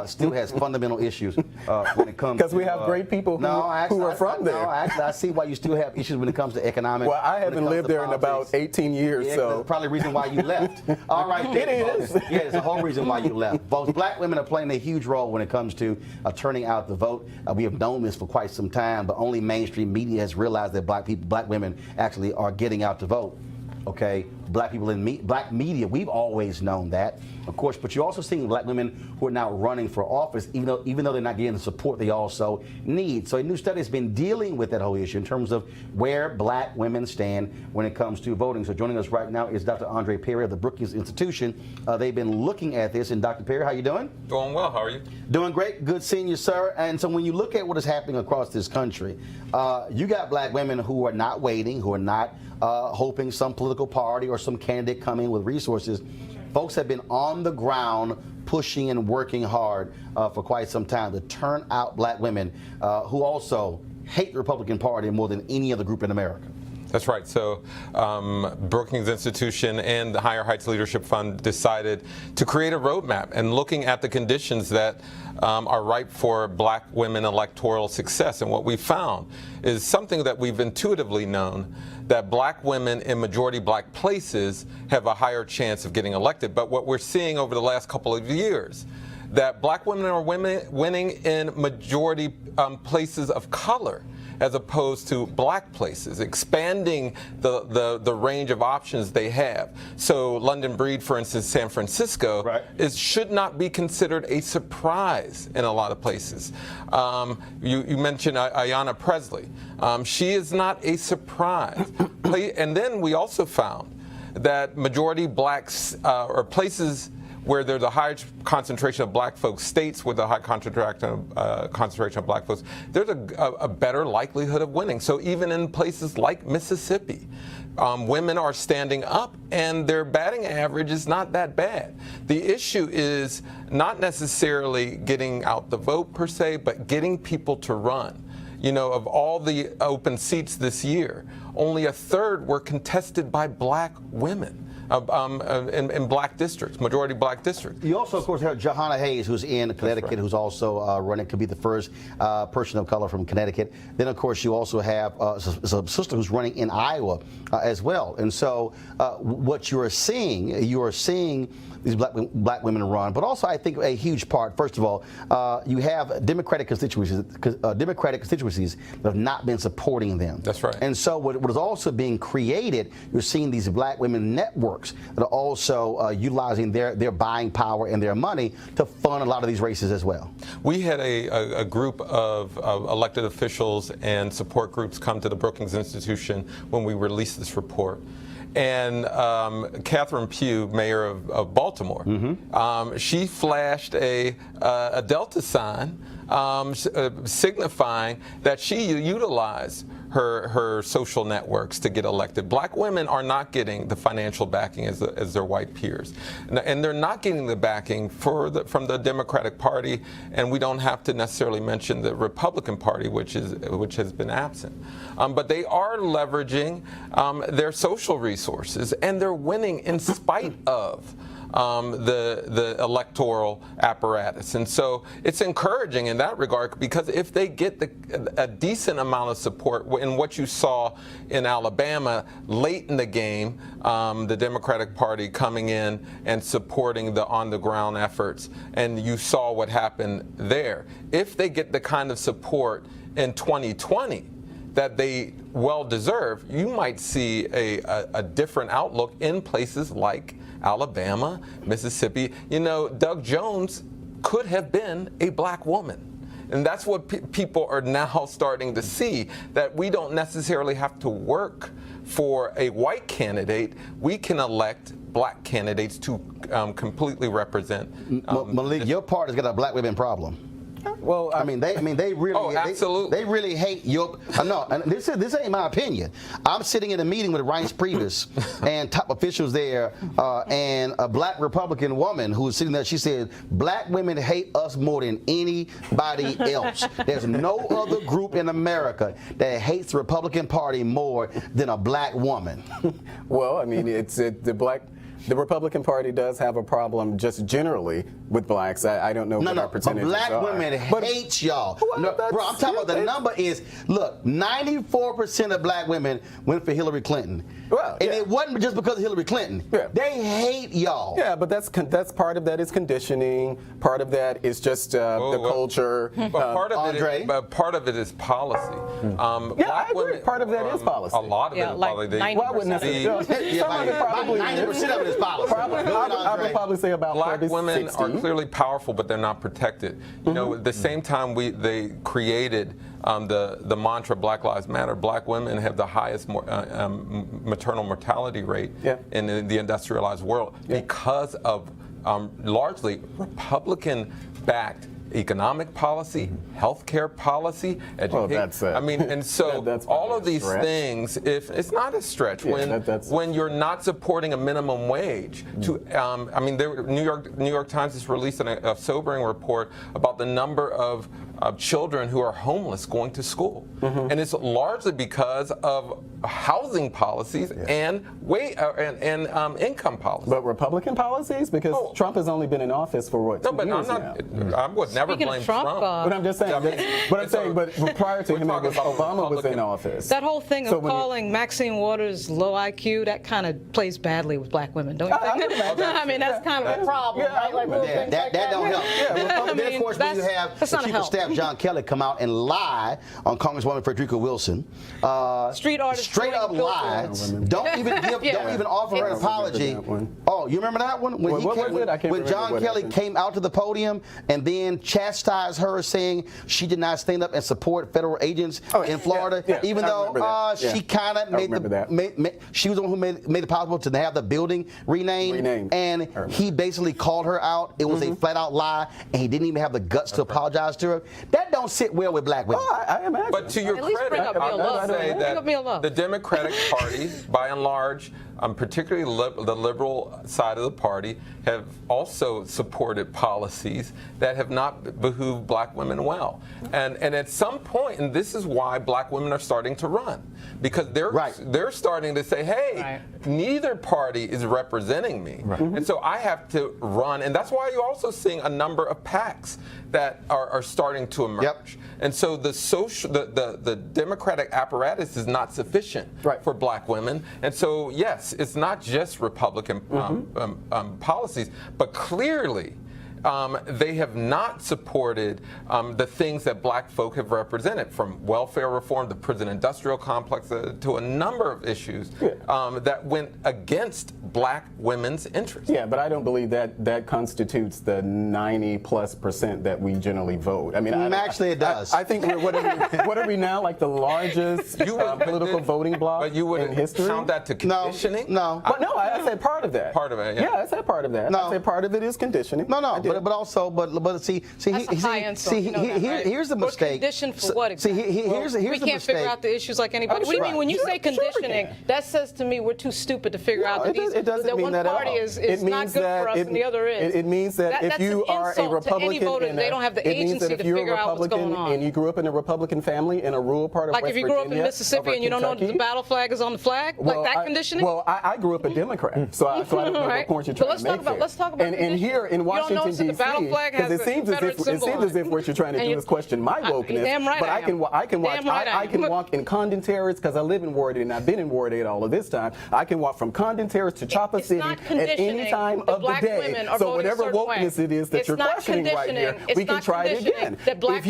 still has fundamental issues when it comes. Because we have great people who are from there. No, actually, I see why you still have issues when it comes to economic. Well, I haven't lived there in about 18 years, Yeah, so that's probably the reason why you left. All right, It is. folks. Yeah, it's the whole reason why you left. Folks, black women are playing a huge role when it comes to turning out the vote. We have known this for quite some time, but only mainstream media has realized that black women actually are getting out to vote. Okay, black people in black media, we've always known that, of course, but you're also seeing black women who are now running for office, even though they're not getting the support they also need. So a new study has been dealing with that whole issue in terms of where black women stand when it comes to voting. So joining us right now is Dr. Andre Perry of the Brookings Institution. They've been looking at this. And Dr. Perry, how you doing? Doing well. How are you? Doing great. Good seeing you, sir. And so when you look at what is happening across this country, you got black women who are not waiting, who are not hoping some political party or some candidate come in with resources. Folks have been on the ground pushing and working hard for quite some time to turn out black women who also hate the Republican Party more than any other group in America. That's right. So Brookings Institution and the Higher Heights Leadership Fund decided to create a roadmap and looking at the conditions that are ripe for black women electoral success. And what we found is something that we've intuitively known, that black women in majority black places have a higher chance of getting elected. But what we're seeing over the last couple of years, that black women are winning in majority places of color. as opposed to black places, expanding the range of options they have. So London Breed, for instance, San Francisco, should not be considered a surprise in a lot of places. You mentioned Ayanna Presley. She is not a surprise. And then we also found that majority blacks or places where there's a high concentration of black folks, states with a high concentration of black folks, there's a better likelihood of winning. So even in places like Mississippi, women are standing up and their batting average is not that bad. The issue is not necessarily getting out the vote per se, but getting people to run. You know, of all the open seats this year, only a third were contested by black women. In black districts, majority black districts. You also, of course, have Johanna Hayes, who's in Connecticut, who's also running, could be the first person of color from Connecticut. Then, of course, you also have a sister who's running in Iowa as well. And so what you are seeing these black women run, but also I think a huge part, first of all, you have Democratic constituencies that have not been supporting them. That's right. And so what is also being created, you're seeing these black women networks that are also utilizing their buying power and their money to fund a lot of these races as well. We had a group of elected officials and support groups come to the Brookings Institution when we released this report. And Catherine Pugh, mayor of Baltimore, she flashed a Delta sign signifying that she utilized her social networks to get elected. Black women are not getting the financial backing as their white peers, and they're not getting the backing from the Democratic Party. And we don't have to necessarily mention the Republican Party, which has been absent. But they are leveraging their social resources, and they're winning in spite of the electoral apparatus. And so it's encouraging in that regard, because if they get a decent amount of support, in what you saw in Alabama late in the game, the Democratic Party coming in and supporting the on-the-ground efforts, and you saw what happened there. If they get the kind of support in 2020 that they well deserve, you might see a different outlook in places like Alabama, Mississippi. You know, Doug Jones could have been a black woman. And that's what people are now starting to see, that we don't necessarily have to work for a white candidate. We can elect black candidates to completely represent. Malik, your party's got a black women problem. Well, they really, absolutely. They really hate your. No, and this ain't my opinion. I'm sitting in a meeting with Reince Priebus and top officials there, and a black Republican woman who was sitting there. She said, "Black women hate us more than anybody else. There's no other group in America that hates the Republican Party more than a black woman." Well, I mean, the Republican Party does have a problem just generally with blacks. I don't know what our percentages black are. women hate y'all. Well, bro, I'm talking about the number is, look, 94% of black women went for Hillary Clinton. Well, and it wasn't just because of Hillary Clinton. Yeah. They hate y'all. Yeah, but that's part of that is conditioning. Part of that is just the culture. But part of it is policy. I agree. Part of that is policy. A lot of it is policy. Why wouldn't necessarily? Some of it probably 90% of it is policy. I would probably say about black women 60. are clearly powerful, but they're not protected. You know, at the same time they created the mantra Black Lives Matter, black women have the highest maternal mortality rate in the industrialized world because of largely Republican-backed economic policy, healthcare policy, education. And so that's all of these things, if it's not a stretch, when you're not supporting a minimum wage, New York Times has released a sobering report about the number of children who are homeless going to school, and it's largely because of housing policies and income policies. But Republican policies, because Trump has only been in office for what? 2 years now. I would never blame Trump. But I'm just saying. But prior to him, Obama was in office. That whole thing of calling Maxine Waters low IQ, that kind of plays badly with black women, don't you think? I mean, that's kind of a problem. Right? That don't help. Then, of course, when you have the chief of staff have John Kelly come out and lie on Congresswoman Frederica Wilson. Street artist. Straight up lie. Don't even offer her an apology. Oh, you remember that one? When John Kelly came out to the podium and then chastised her, saying she did not stand up and support federal agents in Florida, even though she kind of she was the one who made it possible to have the building renamed. And he basically called her out. It was a flat out lie, and he didn't even have the guts to apologize to her. That don't sit well with black women. I imagine. But to your credit, I'll say that the Democratic Party, by and large, particularly the liberal side of the party, have also supported policies that have not behooved black women well. And at some point, and this is why black women are starting to run, because they're starting to say, hey, neither party is representing me. And so I have to run. And that's why you're also seeing a number of PACs that are starting to emerge. And so the Democratic apparatus is not sufficient for black women. And so, yes, it's not just Republican policies, but clearly they have not supported the things that black folk have represented, from welfare reform, the prison industrial complex, to a number of issues that went against black women's interests. Yeah, but I don't believe that constitutes the 90+% that we generally vote. I mean, actually, it does. I think what are we now, like the largest political voting bloc in history? Count that to conditioning? No. But no, I said part of that. Part of it, yeah. I said part of that. No. I said part of it is conditioning. No. But also, see, here's the mistake. Conditioned for what exactly? Here's the we can't figure out the issues like anybody. What do you mean when you say conditioning? That says to me we're too stupid to figure out that it doesn't mean one that party is not good for us and the other is. It means that if you are a Republican, they don't have the agency to figure out what's going on. And you grew up in a Republican family in a rural part of West Virginia. Like if you grew up in Mississippi and you don't know that the battle flag is on the flag, like that conditioning. Well, I grew up a Democrat, so I don't know what point you're trying to make there. Let's talk about and here in Washington D.C. because it seems as if what you're trying to do is question my wokeness. Damn right but I can walk in Condon Terrace because I live in Ward 8 and I've been in Ward 8 all of this time. I can walk from Condon Terrace to Chopper City at any time of the day. So whatever wokeness it is that you're questioning right here, we can try it again. If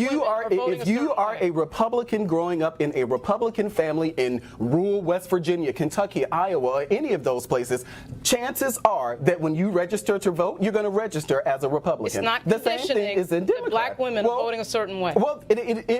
you are a Republican growing up in a Republican family in rural West Virginia, Kentucky, Iowa, or any of those places, chances are that when you register to vote, you're going to register as a Republican. It's not the same thing is in Democrat. Black women voting a certain way. Well,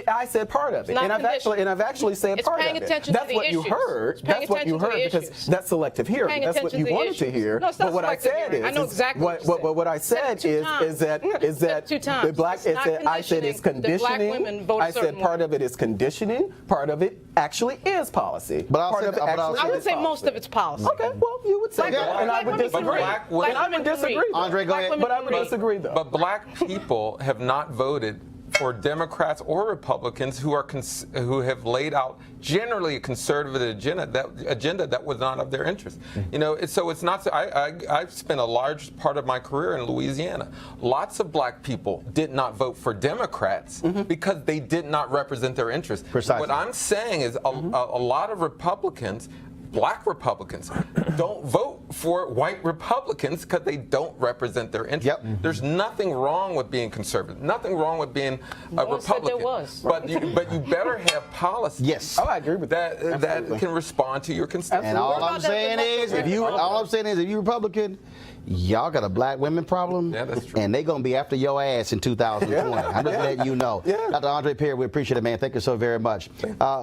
I said part of it, and I've actually said part of it. That's what you heard. That's what you heard because that's selective hearing. That's what you wanted to hear. But what I said is, I know exactly what I said is that the black. I said it's conditioning. I said part of it is conditioning. Part of it actually is policy. But I would say most of it's policy. Okay, well, you would say that, and I would disagree. Andre, go ahead. But I would disagree, though. But black people have not voted for Democrats or Republicans who have laid out generally a conservative agenda that was not of their interest. You know, so it's not. I've spent a large part of my career in Louisiana. Lots of black people did not vote for Democrats because they did not represent their interests. Precisely. What I'm saying is a lot of Republicans, black Republicans, don't vote for white Republicans because they don't represent their interests. There's nothing wrong with being conservative, nothing wrong with being a Republican. Said there was. But you better have policies. Yes. I agree with that can respond to your constituents. And all I'm saying is, if you Republican, y'all got a black women problem, that's true. and they're going to be after your ass in 2020. I'm just letting you know. Dr. Andre Perez, we appreciate it, man. Thank you so very much.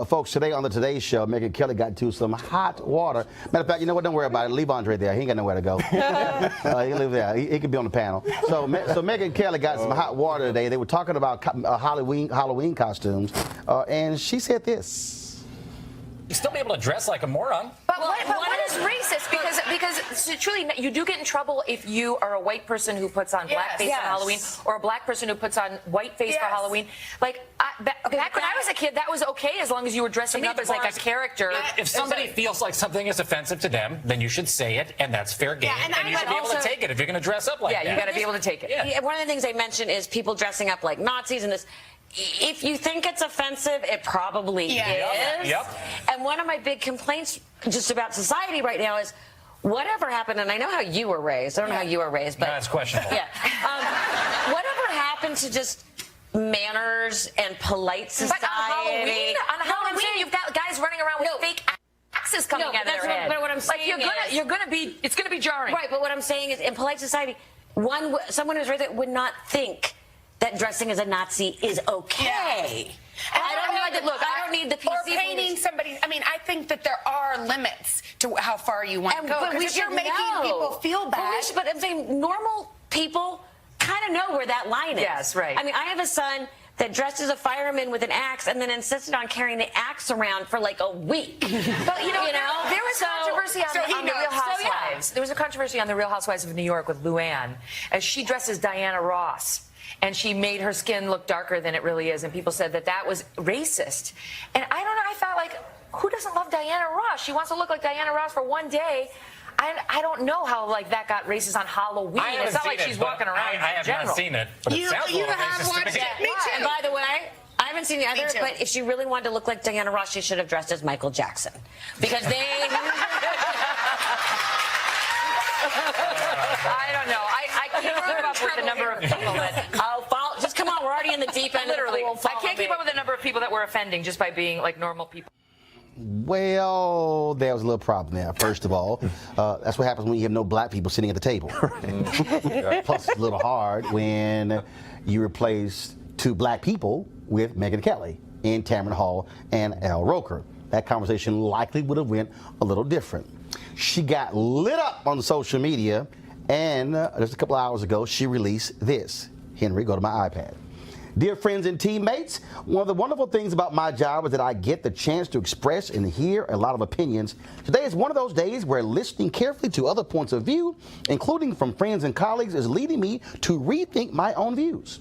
Folks, today on the Today Show, Megyn Kelly got into some hot water. Matter of fact, you know what? Don't worry about it. Leave Andre there. He ain't got nowhere to go. He can live there. He could be on the panel. So Megyn Kelly got some hot water today. They were talking about Halloween costumes, and she said this. You still be able to dress like a moron. But what is racist? Because truly, you do get in trouble if you are a white person who puts on blackface for Halloween, or a black person who puts on whiteface for Halloween. Like back when I was a kid, that was okay as long as you were dressing up as like a character. If somebody feels like something is offensive to them, then you should say it, and that's fair game. and you should be able to take it if you're going to dress up like that. Yeah, you got to be able to take it. Yeah, one of the things I mentioned is people dressing up like Nazis and this. If you think it's offensive, it probably is. Yep. And one of my big complaints just about society right now is whatever happened, and I know how you were raised. I don't know how you were raised, but that's questionable. Yeah. Whatever happened to just manners and polite society. But on Halloween, you've got guys running around with fake axes coming out of their head. But what I'm saying it's gonna be jarring. Right, but what I'm saying is, in polite society, someone who's raised it would not think that dressing as a Nazi is okay. Yeah. I don't need the PC. Or painting somebody. I mean, I think that there are limits to how far you want to go. But If you're making people feel bad. But I'm saying normal people kind of know where that line is. Yes, right. I mean, I have a son that dressed as a fireman with an axe and then insisted on carrying the axe around for like a week. But there was controversy on the Real Housewives. There was a controversy on the Real Housewives of New York with Luann, as she dressed as Diana Ross. And she made her skin look darker than it really is, and people said that was racist. And I don't know, I thought, like, who doesn't love Diana Ross? She wants to look like Diana Ross for one day. I don't know how, like, that got racist on Halloween. It's not like she's walking around I have not seen it. But it sounds a little have racist to watched me. it. Me too. And by the way, I haven't seen the other, too. but if she really wanted to look like Diana Ross, she should have dressed as Michael Jackson. Because they... I don't know. I can't keep up with the number of people that... just come on, we're already in the deep end. Literally, of the pool. I can't keep up with the number of people that we're offending just by being, like, normal people. Well, there was a little problem there. First of all, that's what happens when you have no black people sitting at the table. Plus, it's a little hard when you replace two black people with Megyn Kelly and Tamron Hall and Al Roker. That conversation likely would have went a little different. She got lit up on social media, and just a couple hours ago, she released this. Henry, go to my iPad. Dear friends and teammates, one of the wonderful things about my job is that I get the chance to express and hear a lot of opinions. Today is one of those days where listening carefully to other points of view, including from friends and colleagues, is leading me to rethink my own views.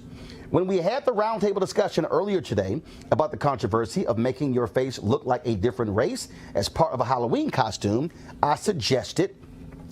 When we had the roundtable discussion earlier today about the controversy of making your face look like a different race as part of a Halloween costume, I suggested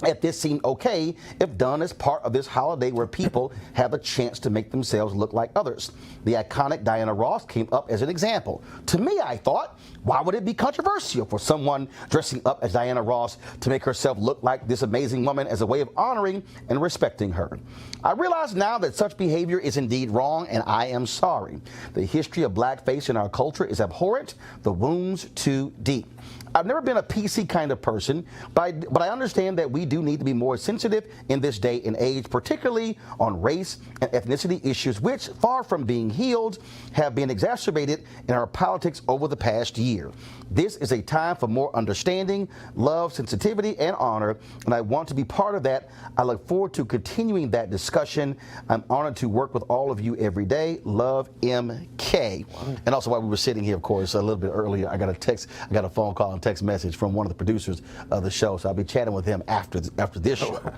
if this seemed okay if done as part of this holiday where people have a chance to make themselves look like others. The iconic Diana Ross came up as an example. To me, I thought, why would it be controversial for someone dressing up as Diana Ross to make herself look like this amazing woman as a way of honoring and respecting her? I realize now that such behavior is indeed wrong, and I am sorry. The history of blackface in our culture is abhorrent, the wounds too deep. I've never been a PC kind of person, but I understand that we do need to be more sensitive in this day and age, particularly on race and ethnicity issues, which, far from being healed, have been exacerbated in our politics over the past year. This is a time for more understanding, love, sensitivity, and honor, and I want to be part of that. I look forward to continuing that discussion. I'm honored to work with all of you every day. Love, MK. And also, while we were sitting here, of course, a little bit earlier, I got a phone call and text message from one of the producers of the show, so I'll be chatting with him after this show.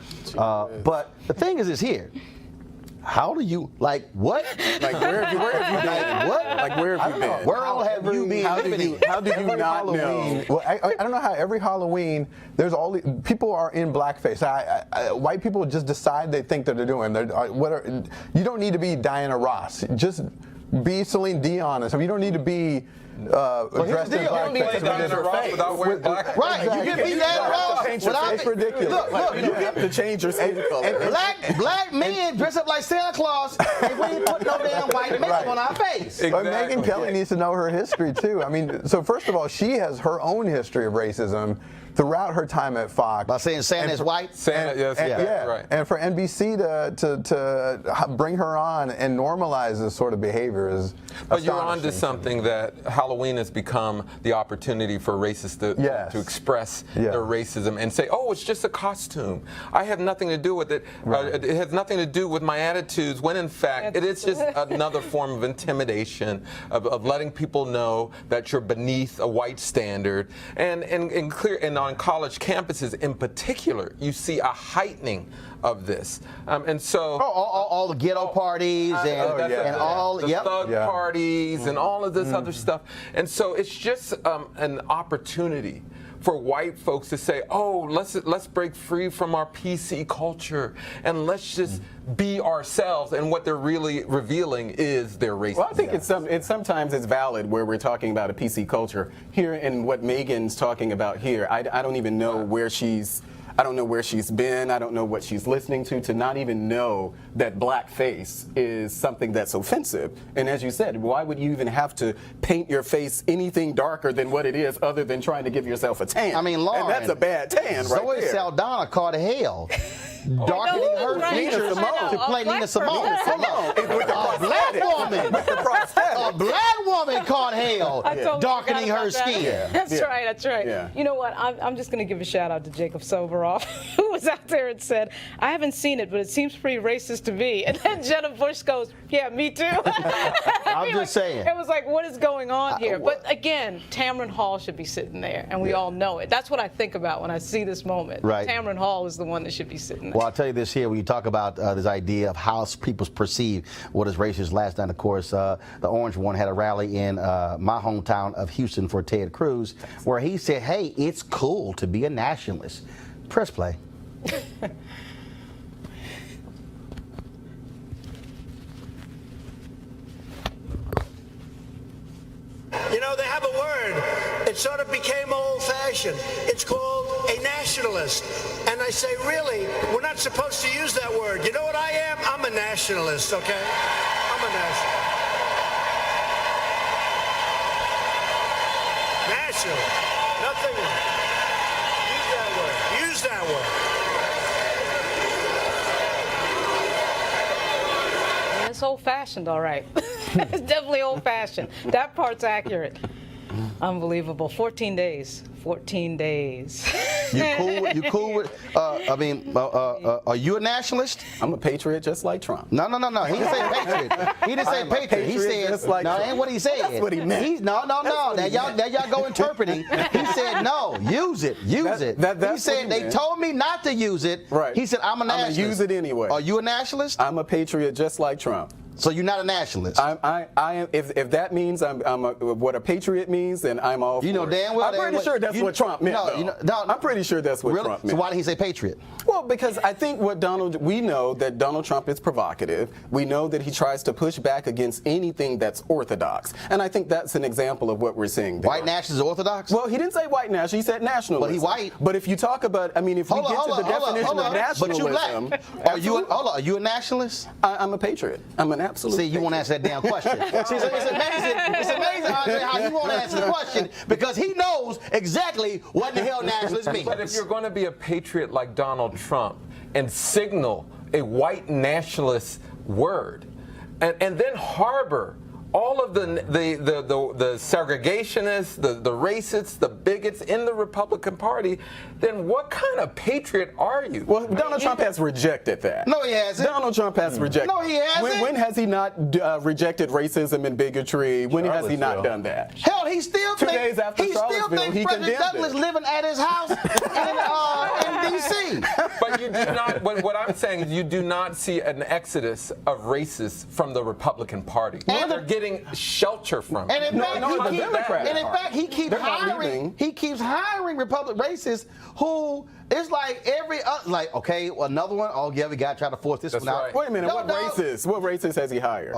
But the thing is here. How do you, like, what? Like, where have you been? Like, what? Like, where have you been? Where all have you been? How do you not Halloween, know? well, I don't know how every Halloween there's all people are in blackface. White people just decide they think that they're doing. You don't need to be Diana Ross. Just be Celine Dion. So you don't need to be dressed in blackface. Diana Ross without wearing black. Right, you can be Diana Ross without. It's ridiculous. Look, You have to change your skin color. black men dress up like Santa Claus, and we ain't put no damn white makeup on our face. But Megyn Kelly needs to know her history too. I mean, so first of all, she has her own history of racism throughout her time at Fox. By saying Santa is white? Santa, yes, right. And for NBC to bring her on and normalize this sort of behavior is But you're onto astonishing. something that Halloween has become the opportunity for racists to express their racism and say, oh, it's just a costume. I have nothing to do with it. It has nothing to do with my attitudes, when in fact it is just another form of intimidation, of letting people know that you're beneath a white standard. And on college campuses in particular, you see a heightening of this. And so all the ghetto parties and all the thug parties and all of this other stuff. And so it's just an opportunity for white folks to say, oh, let's break free from our PC culture and let's just be ourselves. And what they're really revealing is their racism. Well, I think it's sometimes it's valid where we're talking about a PC culture. Here, in what Megyn's talking about here, I don't even know where she's I don't know where she's been. I don't know what she's listening to not even know that blackface is something that's offensive. And as you said, why would you even have to paint your face anything darker than what it is other than trying to give yourself a tan? I mean, Lauren, and that's a bad tan right Zoe there. Saldana called hell. Darkening her features to play Nina Simone. With the A black woman. With the prosthetic. A black woman called hell. Totally Darkening her forgot about skin. that. That's right. That's right. Yeah. You know what? I'm just going to give a shout out to Jacob Soboroff, who was out there and said, "I haven't seen it, but it seems pretty racist to me." And then Jenna Bush goes, "Yeah, me too." I'm just saying. It was like, what is going on here? But again, Tamron Hall should be sitting there, and we all know it. That's what I think about when I see this moment. Right. Tamron Hall is the one that should be sitting there. Well, I'll tell you this here, when you talk about this idea of how people perceive what is racist. Last night, of course, the Orange One had a rally in my hometown of Houston for Ted Cruz, where he said, hey, it's cool to be a nationalist. Press play. You know, they have a word. It sort of became old-fashioned. It's called a nationalist. And I say, really, we're not supposed to use that word. You know what I am? I'm a nationalist, okay? I'm a nationalist. Nationalist. Nothing. Use that word. Use that word. It's old-fashioned, all right. It's definitely old-fashioned. That part's accurate. Unbelievable. 14 days. 14 days. You cool with are you a nationalist? I'm a patriot just like Trump. No. He didn't say patriot. He didn't say patriot. He said, just like no, Trump. ain't what he said. That's what he meant. No. Now y'all go interpreting. He said, no, use it. He said, they told me not to use it. Right. He said, I'm a nationalist. I'm gonna use it anyway. Are you a nationalist? I'm a patriot just like Trump. So you're not a nationalist? I am. If that means what a patriot means, then I'm all for You know it. damn well. I'm pretty sure that's what Trump meant. No, I'm pretty sure that's what really? Trump meant. So why did he say patriot? Well, because I think we know that Donald Trump is provocative. We know that he tries to push back against anything that's orthodox. And I think that's an example of what we're seeing there. White nationalists are orthodox? Well, he didn't say white nationalist, he said nationalism. But he white. But if you talk about, if we get to the definition of nationalism. But you black. Are you a nationalist? I'm a patriot. I'm an absolute See, you won't answer that damn question. See, so it's amazing, Andre, how you won't answer the question because he knows exactly what the hell nationalist means. But if you're going to be a patriot like Donald Trump and signal a white nationalist word and then harbor all of the segregationists, the racists, the bigots in the Republican Party, then what kind of patriot are you? Well, Donald Trump has rejected that. No, he hasn't. Donald Trump has rejected. No, he hasn't. When has he not rejected racism and bigotry? When has he not done that? Hell, he still 2 days after Charlottesville, he President Douglas condemned it. living at his house in D.C. But you do not. What I'm saying is, you do not see an exodus of racists from the Republican Party. They're getting shelter from it. And in fact, he keeps hiring. He keeps hiring Republican racists who it's like okay, well, another one. Oh yeah, we got to try to force this one out. Right. Wait a minute. What racist has he hired?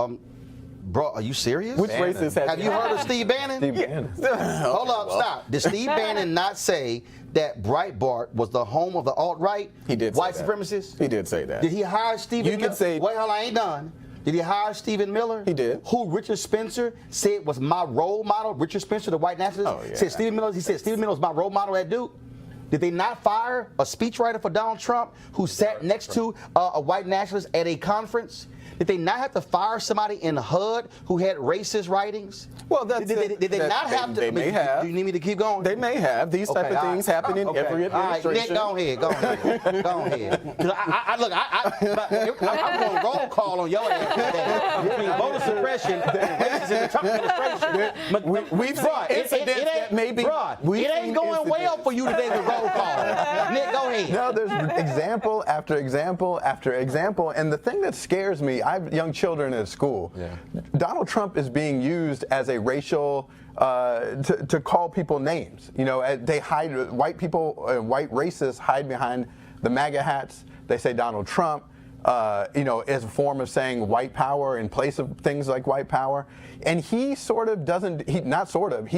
Bro, are you serious? Which racist has Have you heard of Steve Bannon? Hold up, stop. Did Steve Bannon not say that Breitbart was the home of the alt-right? He did. White supremacists? He did say that. Did he hire Stephen Miller? You could say. Wait, hold on, I ain't done. Did he hire Stephen Miller? He did. Who Richard Spencer said was my role model? Richard Spencer, the white nationalist, said Stephen Miller. He said Stephen Miller was my role model at Duke. Did they not fire a speechwriter for Donald Trump who sat next to a white nationalist at a conference? Did they not have to fire somebody in HUD who had racist writings? Well, did they not have to? They may have. Do you need me to keep going? They may have. These type of things happen in every administration. All right, Nick, go ahead. Because I'm going roll call on your ass between voter suppression and racism in the Trump administration. We've seen incidents that maybe. It ain't going well for you today with roll call. Nick, go ahead. No, there's example after example after example, and the thing that scares me, I have young children at school. Yeah. Donald Trump is being used as a racial to call people names. You know, they hide white people, white racists hide behind the MAGA hats. They say Donald Trump. as a form of saying white power in place of things like white power. And he sort of doesn't, he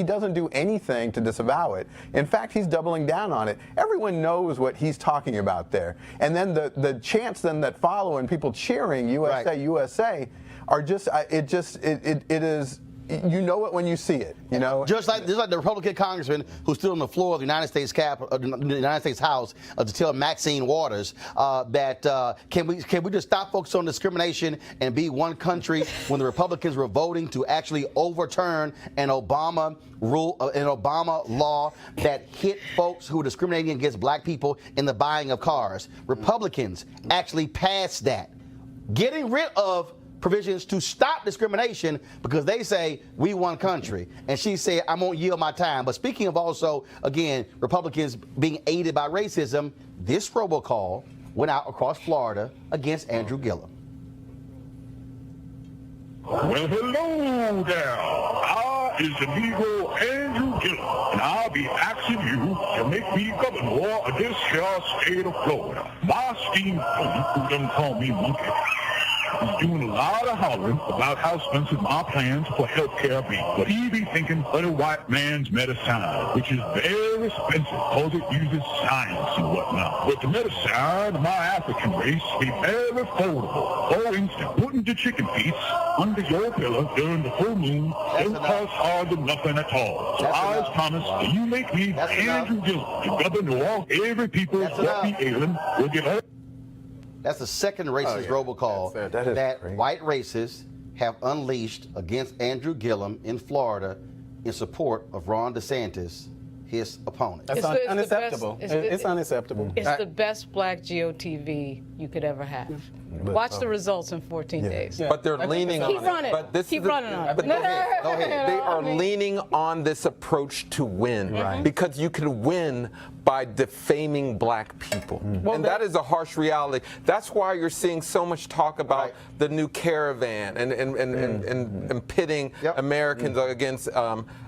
doesn't do anything to disavow it. In fact, he's doubling down on it. Everyone knows what he's talking about there. And then the chants then that follow and people cheering USA, right. USA are just, it is, you know it when you see it, you know. Just like the Republican congressman who stood on the floor of the United States the United States House to tell Maxine Waters that can we just stop focusing on discrimination and be one country when the Republicans were voting to actually overturn an Obama law that hit folks who were discriminating against black people in the buying of cars. Republicans actually passed that, getting rid of provisions to stop discrimination because they say we one country. And she said, I won't yield my time. But speaking of also, again, Republicans being aided by racism, this robocall went out across Florida against Andrew Gillum. Well, hello there. I is the Negro Andrew Gillum, and I'll be asking you to make me governor of this here state of Florida. My esteemed opponent, who doesn't call me monkey, is doing a lot of hollering about how expensive my plans for health care be. But he be thinking of the white man's medicine, which is very expensive because it uses science and whatnot. But the medicine of my African race be very affordable. For instance, putting the chicken feet under your pillow during the full moon don't cost hardly nothing at all. So I promise that you make me Andrew Gillum, the governor, every people that be ailing will get all. That's the second racist robocall that white racists have unleashed against Andrew Gillum in Florida in support of Ron DeSantis, his opponent. That's unacceptable. It's unacceptable. It's the best black GOTV you could ever have. Watch the results in 14 days. But they're leaning on it. Keep running on it. Go ahead. They are leaning on this approach to win because you can win by defaming black people. And that is a harsh reality. That's why you're seeing so much talk about the new caravan and pitting Americans against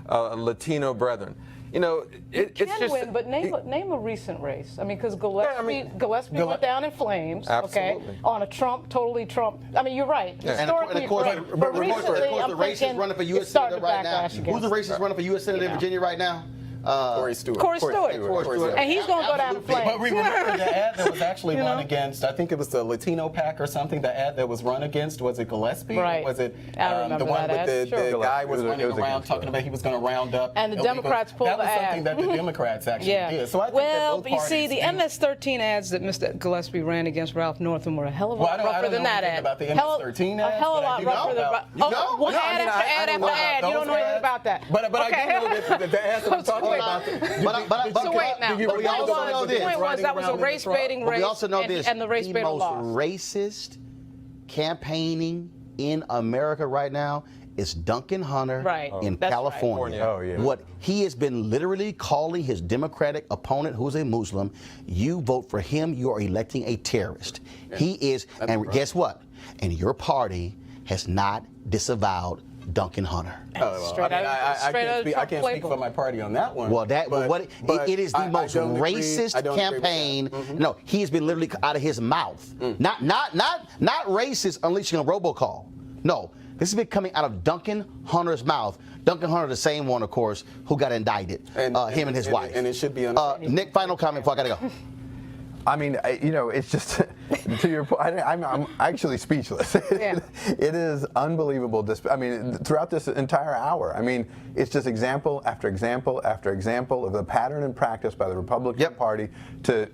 Latino brethren. You know, it's just win, but name a recent race. I mean, because Gillespie went down in flames. Absolutely. Okay, on a totally Trump. I mean, you're right. Historically, of course, but recently, the racist running for U.S. Senator right now. Who's the racist running for U.S. Senator in Virginia right now? Corey Stewart. Corey Stewart. And he's going to go down in flames. But remember the ad that was actually run against, I think it was the Latino PAC or something, the ad that was run against, was it Gillespie? Right. Or was it the one with the guy was running around talking about he was going to round up and the Democrats pulled the ad. That was something that the Democrats actually did. So I think but you see, the MS-13 ads that Mr. Gillespie ran against Ralph Northam were a hell of a lot rougher than that ad. About the MS-13 ads, a hell of a lot rougher than ad after ad. You don't know anything about that. But I do know that the ads that I'm talking about. So wait now. But we also know this. The point was that was a race-baiting race. We also know this. And the race-baiting lost. The most racist campaigning in America right now is Duncan Hunter in California. Oh, yeah. What he has been literally calling his Democratic opponent, who's a Muslim, you vote for him, you are electing a terrorist. He is, and guess what? And your party has not disavowed Duncan Hunter. I can't speak for my party on that one. Well, it is the most racist campaign. No, he's been literally out of his mouth. Not racist unleashing a robocall. No, this has been coming out of Duncan Hunter's mouth. Duncan Hunter, the same one, of course, who got indicted. Him and his wife. And it should be Nick, final comment before I gotta go. I mean, it's just, to your point, I'm actually speechless. It is unbelievable. I mean, throughout this entire hour, I mean, it's just example after example after example of the pattern and practice by the Republican Party to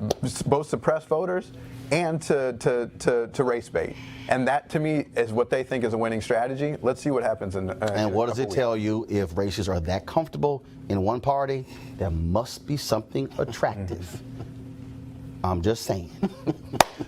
both suppress voters and to race bait. And that, to me, is what they think is a winning strategy. Let's see what happens in And what does it tell you? If racists are that comfortable in one party, there must be something attractive. I'm just saying.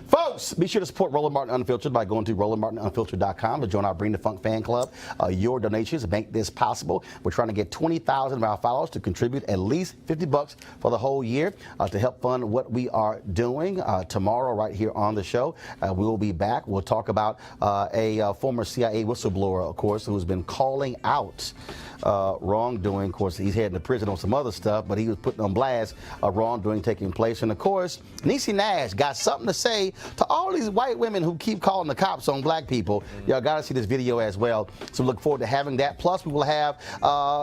Folks, be sure to support Roland Martin Unfiltered by going to RolandMartinUnfiltered.com to join our Bring the Funk fan club. Your donations make this possible. We're trying to get 20,000 of our followers to contribute at least $50 for the whole year to help fund what we are doing. Tomorrow, right here on the show, we will be back. We'll talk about a former CIA whistleblower, of course, who's been calling out wrongdoing. Of course, he's heading to prison on some other stuff, but he was putting on blast wrongdoing taking place. And of course, Niecy Nash got something to say to all these white women who keep calling the cops on black people. Y'all got to see this video as well. So look forward to having that. Plus, we will have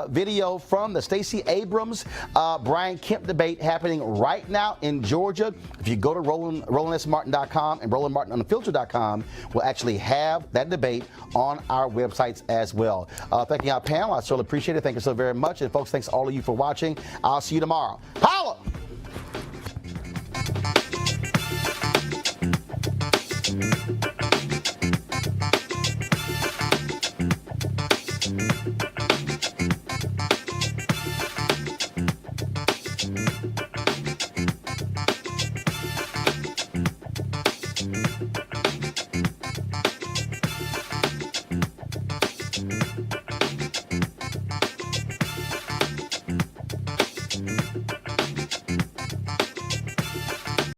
video from the Stacey Abrams, Brian Kemp debate happening right now in Georgia. If you go to RolandSMartin.com and RolandMartinUnfiltered.com, we'll actually have that debate on our websites as well. Thanking our panel. I certainly appreciate it. Thank you so very much. And folks, thanks to all of you for watching. I'll see you tomorrow. Holla!